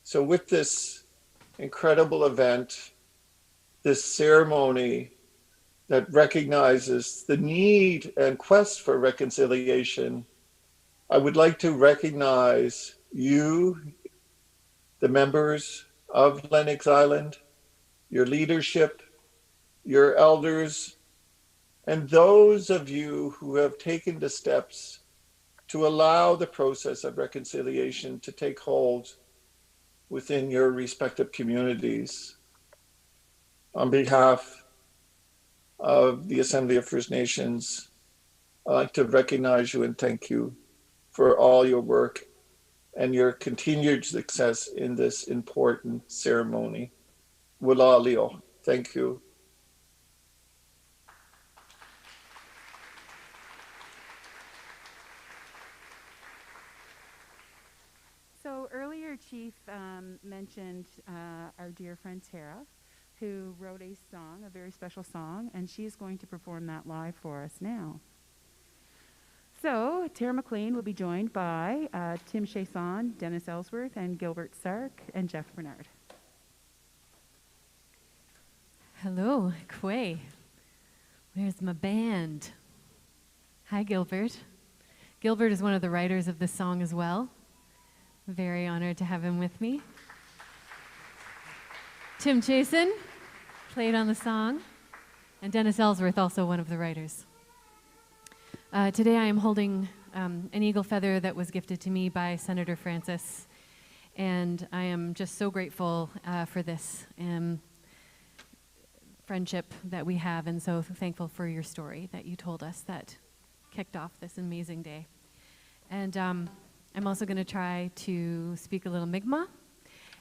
So with this incredible event, this ceremony that recognizes the need and quest for reconciliation, I would like to recognize you, the members of Lennox Island, your leadership, your elders, and those of you who have taken the steps to allow the process of reconciliation to take hold within your respective communities. On behalf of the Assembly of First Nations, I'd like to recognize you and thank you for all your work and your continued success in this important ceremony. Wala Leo, thank you. So earlier, Chief mentioned our dear friend Tara, who wrote a song, a very special song, and she's going to perform that live for us now. So Tara McLean will be joined by Tim Chason, Dennis Ellsworth, and Gilbert Sark, and Jeff Bernard. Hello, Kwe. Where's my band? Hi, Gilbert. Gilbert is one of the writers of this song as well. Very honored to have him with me. Tim Chason played on the song, and Dennis Ellsworth, also one of the writers. Today I am holding an eagle feather that was gifted to me by Senator Francis, and I am just so grateful for this friendship that we have, and so thankful for your story that you told us that kicked off this amazing day. And I'm also going to try to speak a little Mi'kmaq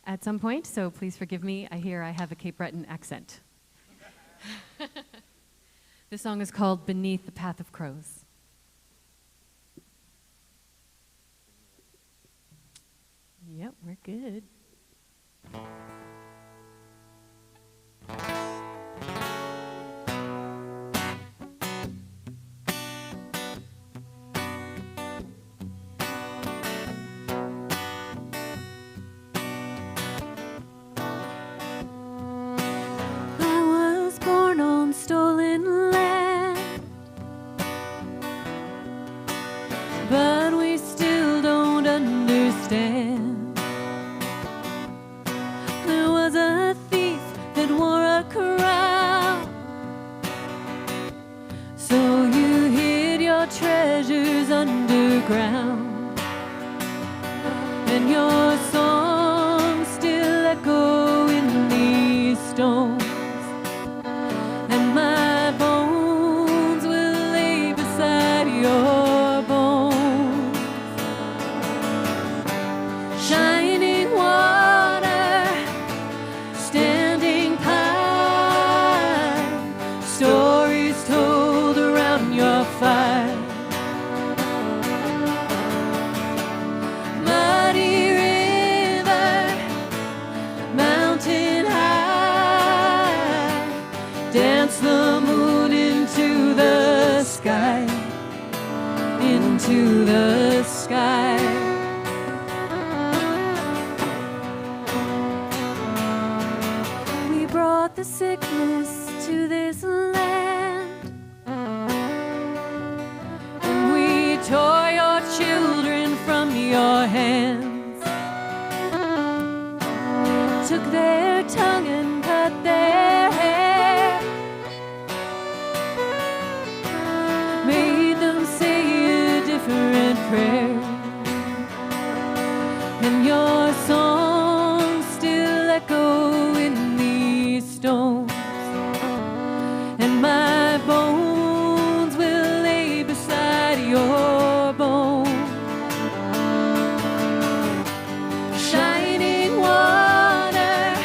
at some point, so please forgive me. I hear I have a Cape Breton accent. This song is called Beneath the Path of Crows. Yep, we're good. ground, and your songs still echo in these stones, and my bones will lay beside your bones. Shining water, standing pine, stories told around your fire. Muddy river, mountain high, dance the moon into the sky, into the sky. We brought the sickness to this land, and we tore your children from your hands, took their tongue and cut their hair, made them say a different prayer, and your songs still echo in these stones, and my bones will lay beside your bones. Shining water,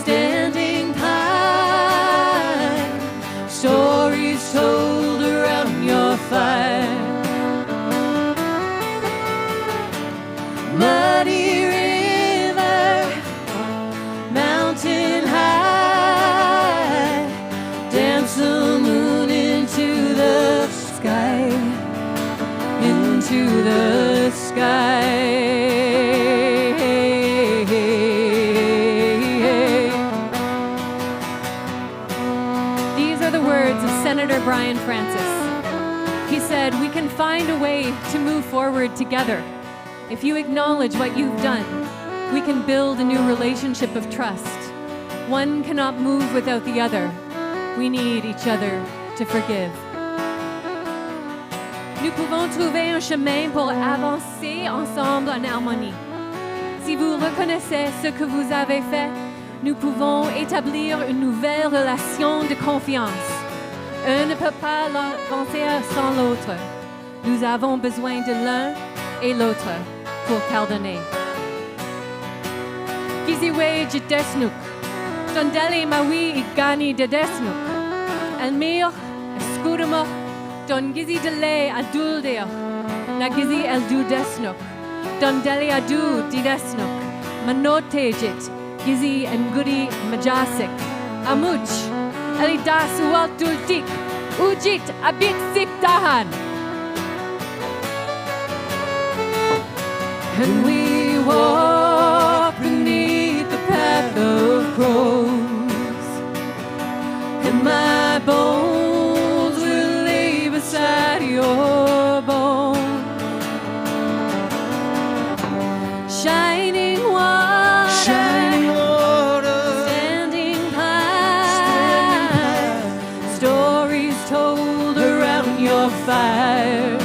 standing pine, stories told around your fire. Muddy river, mountain high, dance the moon into the sky, into the sky. These are the words of Senator Brian Francis. He said, "We can find a way to move forward together. If you acknowledge what you've done, we can build a new relationship of trust. One cannot move without the other. We need each other to forgive." Nous pouvons trouver un chemin pour avancer ensemble en harmonie. Si vous reconnaissez ce que vous avez fait, nous pouvons établir une nouvelle relation de confiance. Un ne peut pas avancer sans l'autre. Nous avons besoin de l'un et l'autre pour pardonner. Giziwe jidesnuk, dondeli mawi igani de desnuk. Elmir, escudamo, don gizi dele aduldir, na gizi eldu desnuk, dondeli adu didesnuk, manotejit, gizi and gudi majasik, amuch, elidas ualtultik, ujit abit siktahan. And we walk beneath the path of crows, and my bones will lay beside your bones. Shining water, standing pine, stories told around your fire.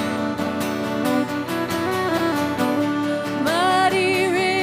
Muddy river,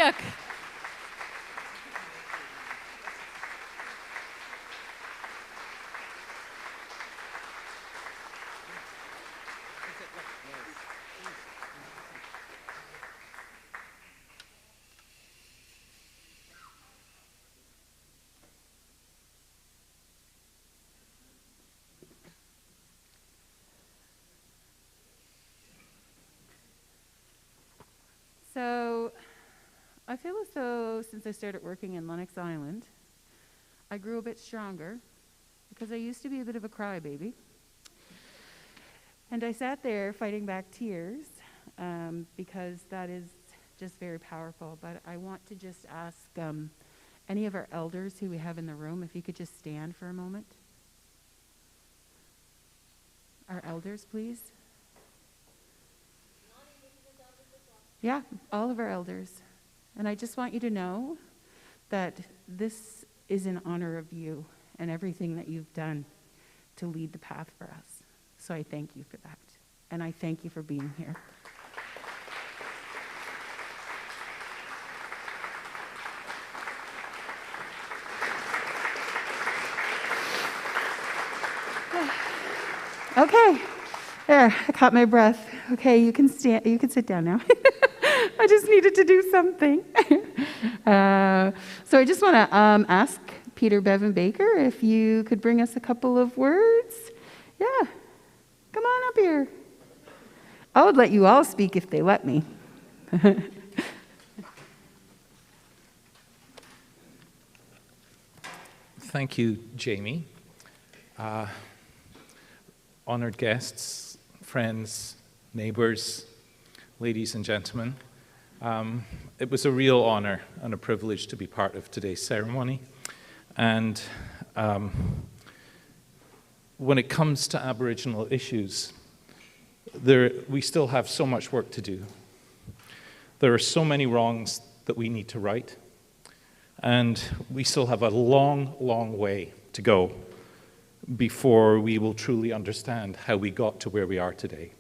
Wolaliuk. So I feel as though since I started working in Lennox Island, I grew a bit stronger because I used to be a bit of a crybaby. And I sat there fighting back tears because that is just very powerful. But I want to just ask any of our elders who we have in the room if you could just stand for a moment. Our elders, please. Yeah, all of our elders. And I just want you to know that this is in honor of you and everything that you've done to lead the path for us. So I thank you for that. And I thank you for being here. Okay, there, I caught my breath. Okay, you can stand, you can sit down now. I just needed to do something. So I just want to ask Peter Bevan Baker if you could bring us a couple of words. Yeah, come on up here. I would let you all speak if they let me. Thank you, Jamie. Honored guests, friends, neighbors, ladies and gentlemen. It was a real honor and a privilege to be part of today's ceremony. And when it comes to Aboriginal issues, we still have so much work to do. There are so many wrongs that we need to right. And we still have a long, long way to go before we will truly understand how we got to where we are today.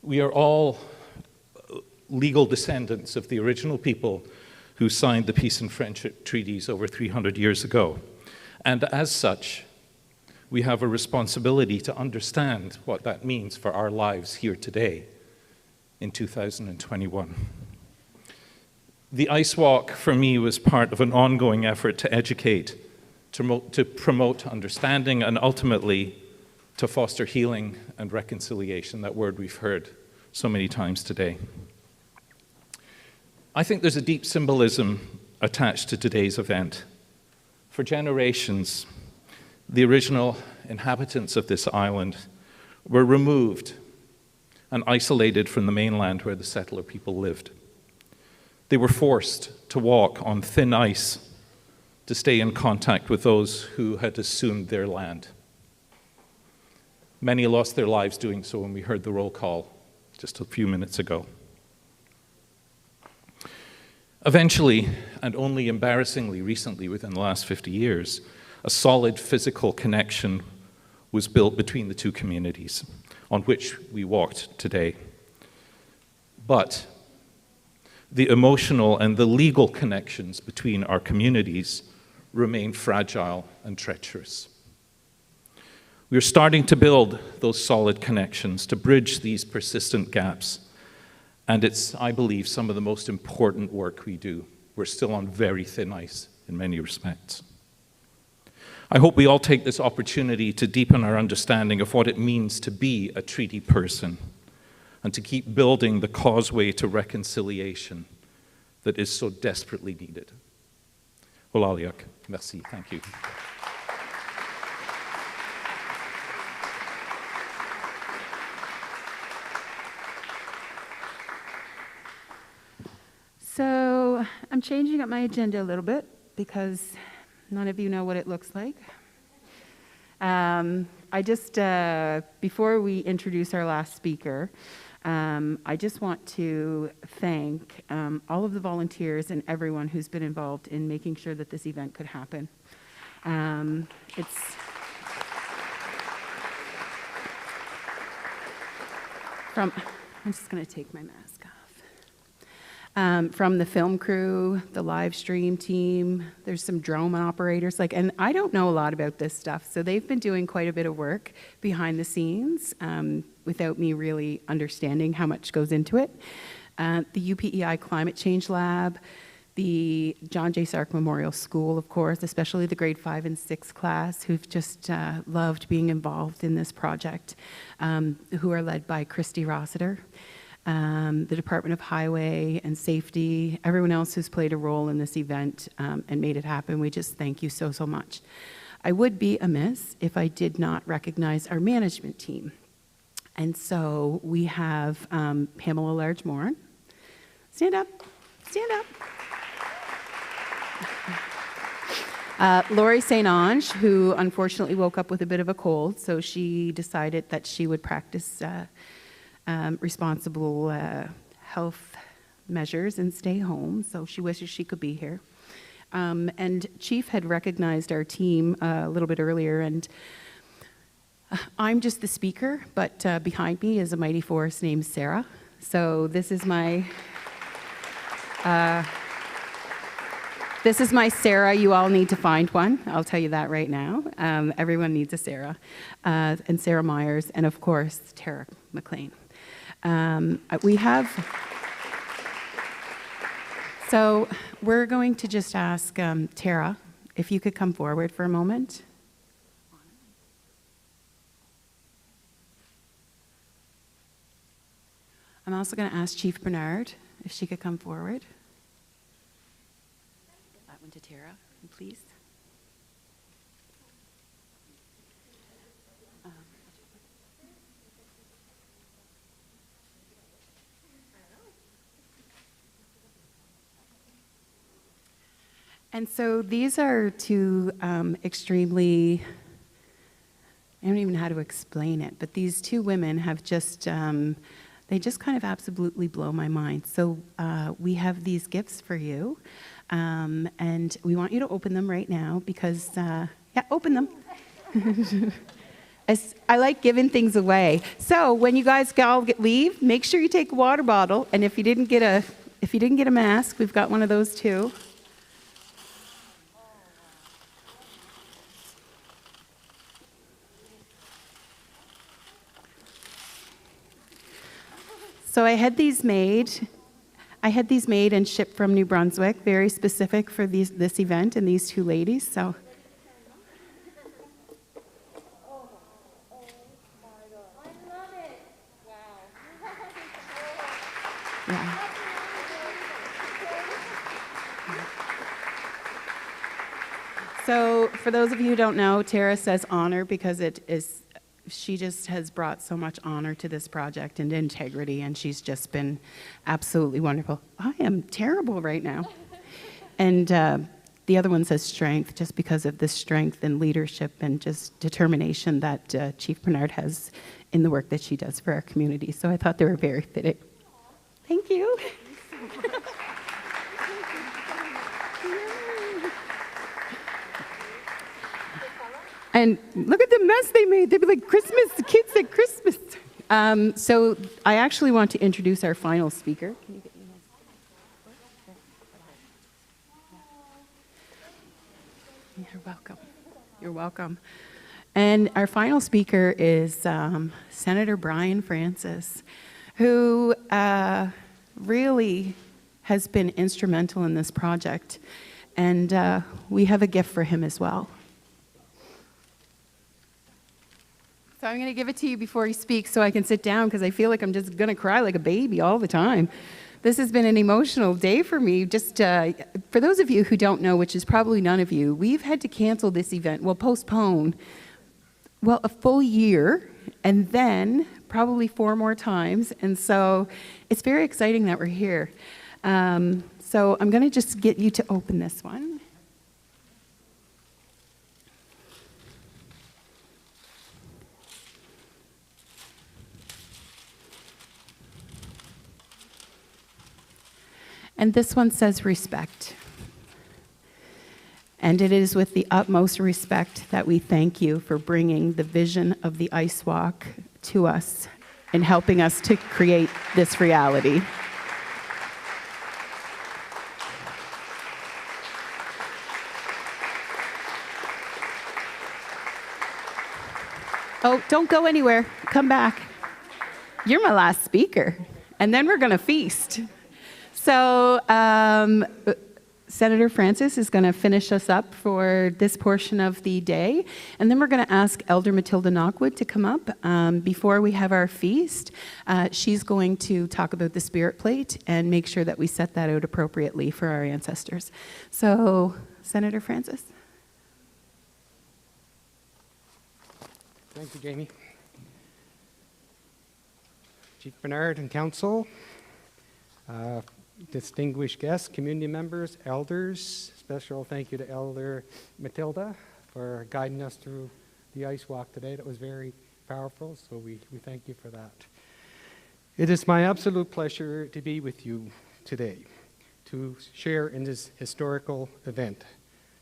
We are all legal descendants of the original people who signed the peace and friendship treaties over 300 years ago. And as such, we have a responsibility to understand what that means for our lives here today in 2021. The Ice Walk, for me, was part of an ongoing effort to educate, to promote understanding, and ultimately to foster healing and reconciliation, that word we've heard so many times today. I think there's a deep symbolism attached to today's event. For generations, the original inhabitants of this island were removed and isolated from the mainland where the settler people lived. They were forced to walk on thin ice to stay in contact with those who had assumed their land. Many lost their lives doing so, and we heard the roll call just a few minutes ago. Eventually, and only embarrassingly recently within the last 50 years, a solid physical connection was built between the two communities on which we walked today. But the emotional and the legal connections between our communities remain fragile and treacherous. We're starting to build those solid connections to bridge these persistent gaps. And it's, I believe, some of the most important work we do. We're still on very thin ice in many respects. I hope we all take this opportunity to deepen our understanding of what it means to be a treaty person and to keep building the causeway to reconciliation that is so desperately needed. Wolaliuk. Merci. Thank you. So I'm changing up my agenda a little bit because none of you know what it looks like. I just, before we introduce our last speaker, I just want to thank all of the volunteers and everyone who's been involved in making sure that this event could happen. I'm just going to take my mask from the film crew, the live stream team. There's some drone operators, and I don't know a lot about this stuff, so they've been doing quite a bit of work behind the scenes without me really understanding how much goes into it. The UPEI Climate Change Lab, the John J. Sark Memorial School, of course, especially the grade 5 and 6 class, who've just loved being involved in this project, who are led by Christy Rossiter. The Department of Highway and Safety, everyone else who's played a role in this event and made it happen. We just thank you so, so much. I would be amiss if I did not recognize our management team. And so we have Pamela Large-Morin. Stand up, stand up. Laurie St. Ange, who unfortunately woke up with a bit of a cold, so she decided that she would practice responsible health measures and stay home, so she wishes she could be here. And Chief had recognized our team a little bit earlier, and I'm just the speaker, but behind me is a mighty force named Sarah. So this is my Sarah. You all need to find one. I'll tell you that right now. Everyone needs a Sarah. And Sarah Myers, and of course, Tara McLean. So we're going to just ask Tara if you could come forward for a moment. I'm also going to ask Chief Bernard if she could come forward. That one to Tara, please. And so these are two extremely, I don't even know how to explain it, but these two women have just, they just kind of absolutely blow my mind. So we have these gifts for you, and we want you to open them right now because, yeah, open them. I like giving things away. So when you guys all leave, make sure you take a water bottle, and if you didn't get a mask, we've got one of those too. So I had these made and shipped from New Brunswick, very specific for this event and these two ladies. So. Yeah. So for those of you who don't know, Tara says honor because she just has brought so much honor to this project and integrity, and she's just been absolutely wonderful. I am terrible right now. And the other one says strength, just because of the strength and leadership and just determination that Chief Bernard has in the work that she does for our community. So I thought they were very fitting. Thank you. And look at the mess they made. They'd be like, Christmas, the kids at Christmas. So I actually want to introduce our final speaker. Can you get me this? You're welcome. You're welcome. And our final speaker is Senator Brian Francis, who really has been instrumental in this project. And we have a gift for him as well. So I'm going to give it to you before he speaks so I can sit down because I feel like I'm just going to cry like a baby all the time. This has been an emotional day for me. Just for those of you who don't know, which is probably none of you, we've had to cancel this event, postpone, a full year, and then probably 4 more times. And so it's very exciting that we're here. So I'm going to just get you to open this one. And this one says respect. And it is with the utmost respect that we thank you for bringing the vision of the Ice Walk to us and helping us to create this reality. Oh, don't go anywhere. Come back. You're my last speaker. And then we're going to feast. So Senator Francis is going to finish us up for this portion of the day. And then we're going to ask Elder Matilda Knockwood to come up before we have our feast. She's going to talk about the spirit plate and make sure that we set that out appropriately for our ancestors. So, Senator Francis. Thank you, Jamie. Chief Bernard and Council, distinguished guests, community members, elders, special thank you to Elder Matilda for guiding us through the ice walk today. That was very powerful, so we thank you for that. It is my absolute pleasure to be with you today to share in this historical event.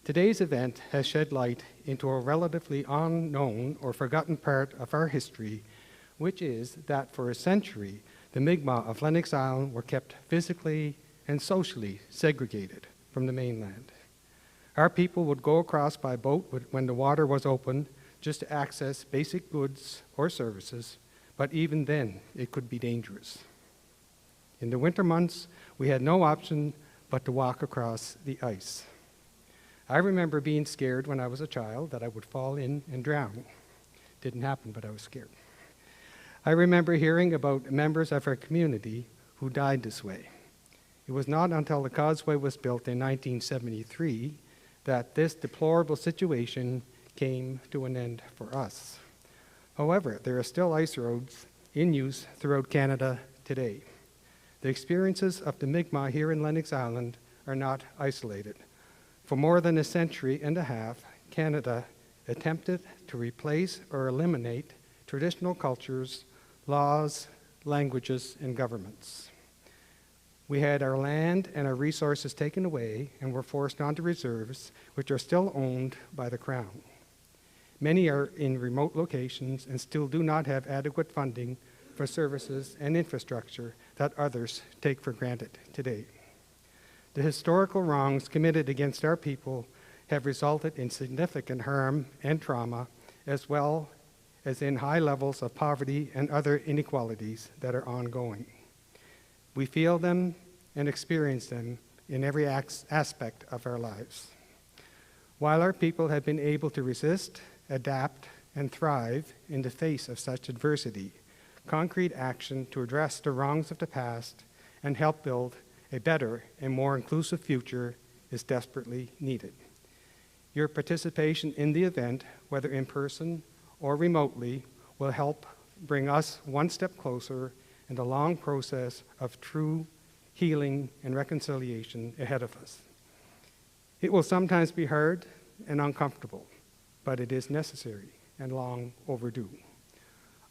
Today's event has shed light into a relatively unknown or forgotten part of our history, which is that for a century, the Mi'kmaq of Lennox Island were kept physically and socially segregated from the mainland. Our people would go across by boat when the water was open just to access basic goods or services, but even then, it could be dangerous. In the winter months, we had no option but to walk across the ice. I remember being scared when I was a child that I would fall in and drown. Didn't happen, but I was scared. I remember hearing about members of our community who died this way. It was not until the causeway was built in 1973 that this deplorable situation came to an end for us. However, there are still ice roads in use throughout Canada today. The experiences of the Mi'kmaq here in Lennox Island are not isolated. For more than a century and a half, Canada attempted to replace or eliminate traditional cultures, laws, languages, and governments. We had our land and our resources taken away and were forced onto reserves, which are still owned by the Crown. Many are in remote locations and still do not have adequate funding for services and infrastructure that others take for granted today. The historical wrongs committed against our people have resulted in significant harm and trauma, as well as in high levels of poverty and other inequalities that are ongoing. We feel them and experience them in every aspect of our lives. While our people have been able to resist, adapt, and thrive in the face of such adversity, concrete action to address the wrongs of the past and help build a better and more inclusive future is desperately needed. Your participation in the event, whether in person or remotely, will help bring us one step closer in the long process of true healing and reconciliation ahead of us. It will sometimes be hard and uncomfortable, but it is necessary and long overdue.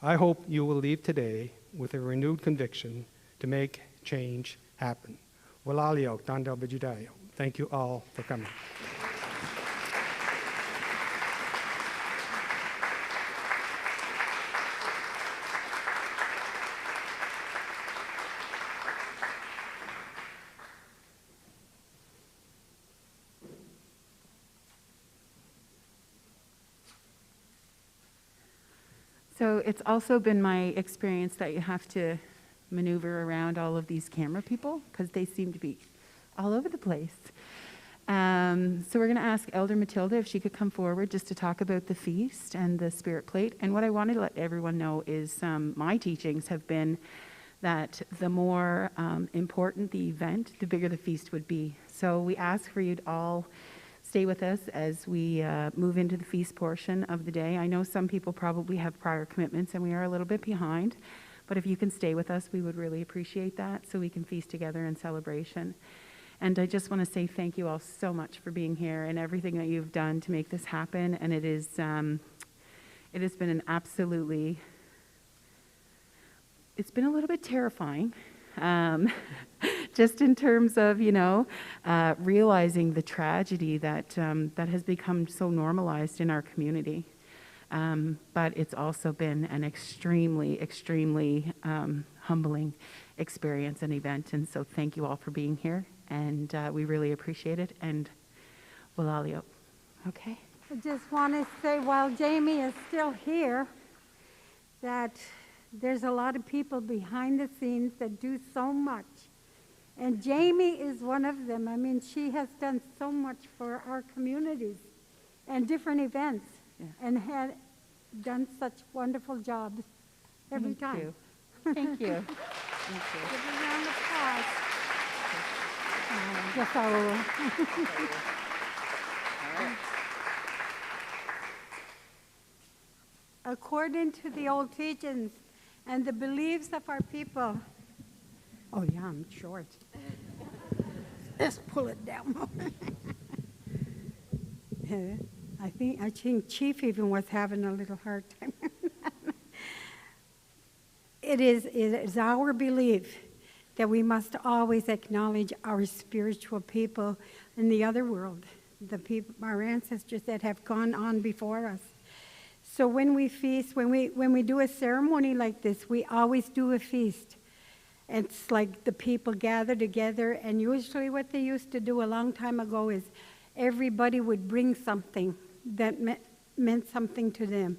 I hope you will leave today with a renewed conviction to make change happen. Walalio, Tandal Bajudayo. Thank you all for coming. So it's also been my experience that you have to maneuver around all of these camera people because they seem to be all over the place. So we're going to ask Elder Matilda if she could come forward just to talk about the feast and the spirit plate. And what I wanted to let everyone know is my teachings have been that the more important the event, the bigger the feast would be. So we ask for you to all stay with us as we move into the feast portion of the day. I know some people probably have prior commitments and we are a little bit behind, but if you can stay with us, we would really appreciate that so we can feast together in celebration. And I just want to say thank you all so much for being here and everything that you've done to make this happen. And it has been an absolutely, it's been a little bit terrifying. Just in terms of, realizing the tragedy that has become so normalized in our community. But it's also been an extremely, extremely humbling experience and event. And so thank you all for being here. And we really appreciate it. And Walalio. Okay. I just want to say while Jamie is still here, that there's a lot of people behind the scenes that do so much. And Jamie is one of them. I mean, she has done so much for our communities and different events and had done such wonderful jobs every time. You. Thank you. Thank you. Give her a round of applause. Yes, I will. According to the old teachings and the beliefs of our people. Oh yeah, I'm short. Let's pull it down more. I think Chief even was having a little hard time. It is our belief that we must always acknowledge our spiritual people in the other world, the people, our ancestors that have gone on before us. So when we feast, when we do a ceremony like this, we always do a feast. It's like the people gather together, and usually what they used to do a long time ago is everybody would bring something that meant something to them.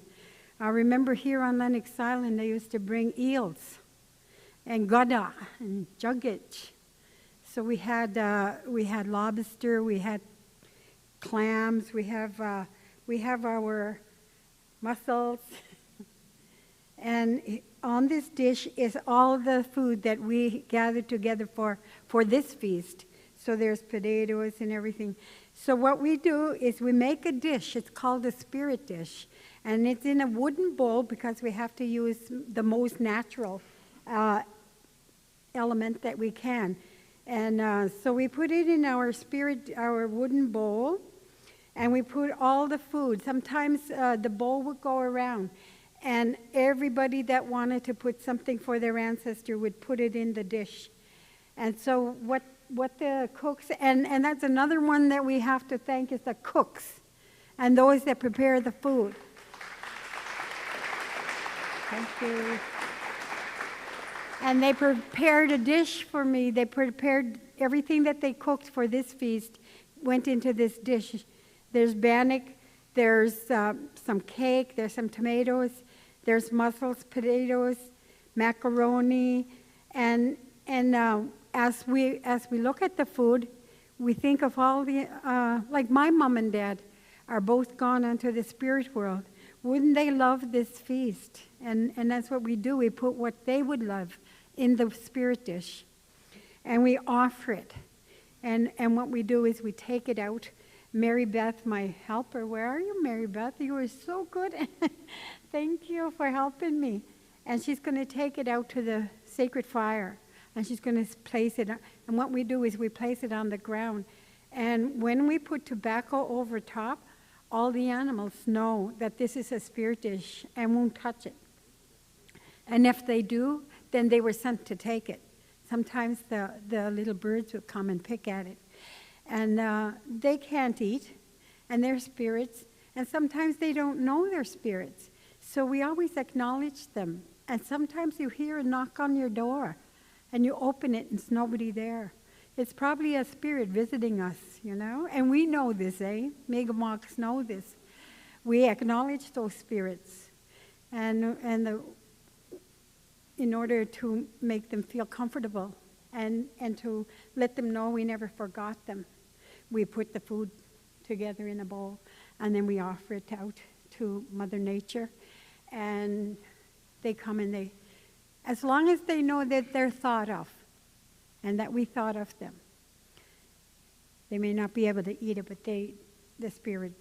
I remember here on Lennox Island, they used to bring eels and gudda and juggage. So we had lobster, we had clams, we have our mussels. And on this dish is all the food that we gathered together for this feast. So there's potatoes and everything. So what we do is we make a dish. It's called a spirit dish. And it's in a wooden bowl because we have to use the most natural element that we can. And so we put it in our wooden bowl, and we put all the food. Sometimes the bowl would go around, and everybody that wanted to put something for their ancestor would put it in the dish. And so what the cooks, and that's another one that we have to thank, is the cooks and those that prepare the food. Thank you. And they prepared a dish for me. They prepared everything that they cooked for this feast went into this dish. There's bannock, there's some cake, there's some tomatoes, there's mussels, potatoes, macaroni, and as we look at the food, we think of all the like my mom and dad are both gone onto the spirit world. Wouldn't they love this feast? And that's what we do. We put what they would love in the spirit dish, and we offer it. And what we do is we take it out. Mary Beth, my helper, where are you, Mary Beth? You were so good. Thank you for helping me. And she's going to take it out to the sacred fire, and she's going to place it. And what we do is we place it on the ground. And when we put tobacco over top, all the animals know that this is a spirit dish and won't touch it. And if they do, then they were sent to take it. Sometimes the little birds would come and pick at it. And they can't eat, and they're spirits, and sometimes they don't know they're spirits. So we always acknowledge them. And sometimes you hear a knock on your door, and you open it, and there's nobody there. It's probably a spirit visiting us, you know? And we know this, eh? Megamoks know this. We acknowledge those spirits. And in order to make them feel comfortable and to let them know we never forgot them, we put the food together in a bowl, and then we offer it out to Mother Nature. And they come and as long as they know that they're thought of and that we thought of them, they may not be able to eat it, but the spirit,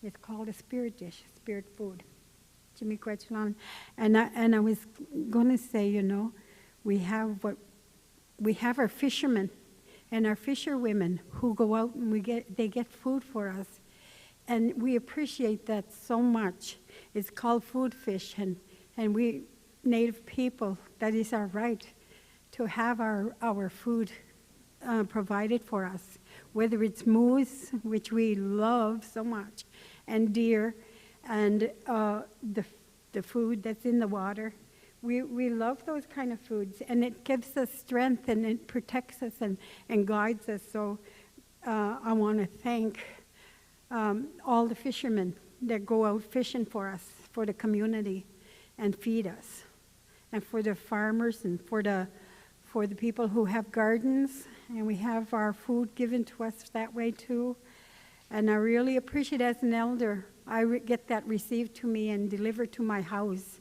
it's called a spirit dish, spirit food. Jimmy Quetchlon. And I was going to say, you know, we have our fishermen and our fisherwomen who go out and they get food for us. And we appreciate that so much. It's called food fish, and we Native people, that is our right to have our food provided for us, whether it's moose, which we love so much, and deer, and the food that's in the water. We love those kind of foods, and it gives us strength, and it protects us and guides us. So I want to thank all the fishermen that go out fishing for us, for the community. and feed us. And for the farmers and for the people who have gardens, and we have our food given to us that way too. And I really appreciate as an elder, I get that received to me and delivered to my house.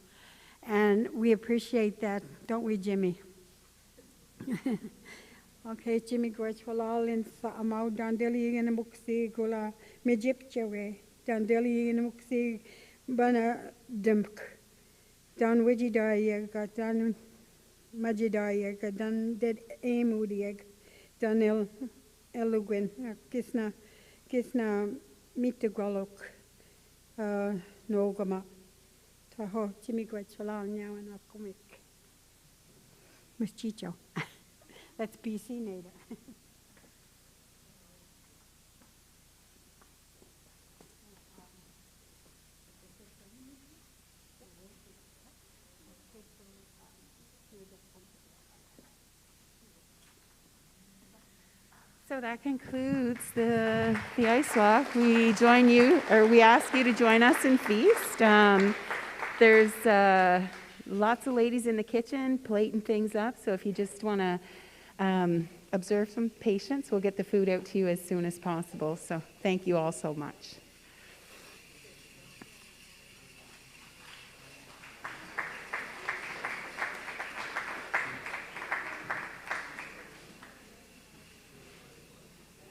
And we appreciate that, don't we, Jimmy? Okay, Jimmy Gorchwalal in Saamau Dandeli in the Muxi Gula Mijipchawe, Dandeli in the Muxi Bana Dimk, Dan Wijidayag, Dan Majidayag, Dan Dead Amudiag, Dan Eluguin, Kisna Mitagolok, Nogama, Taho, Jimmy Gorchwalal now and Akumik. Miss Chicho. That's BC native. So that concludes the ice walk. We join you, or we ask you to join us in feast. There's lots of ladies in the kitchen plating things up, so if you just want to observe some patience, we'll get the food out to you as soon as possible. So thank you all so much.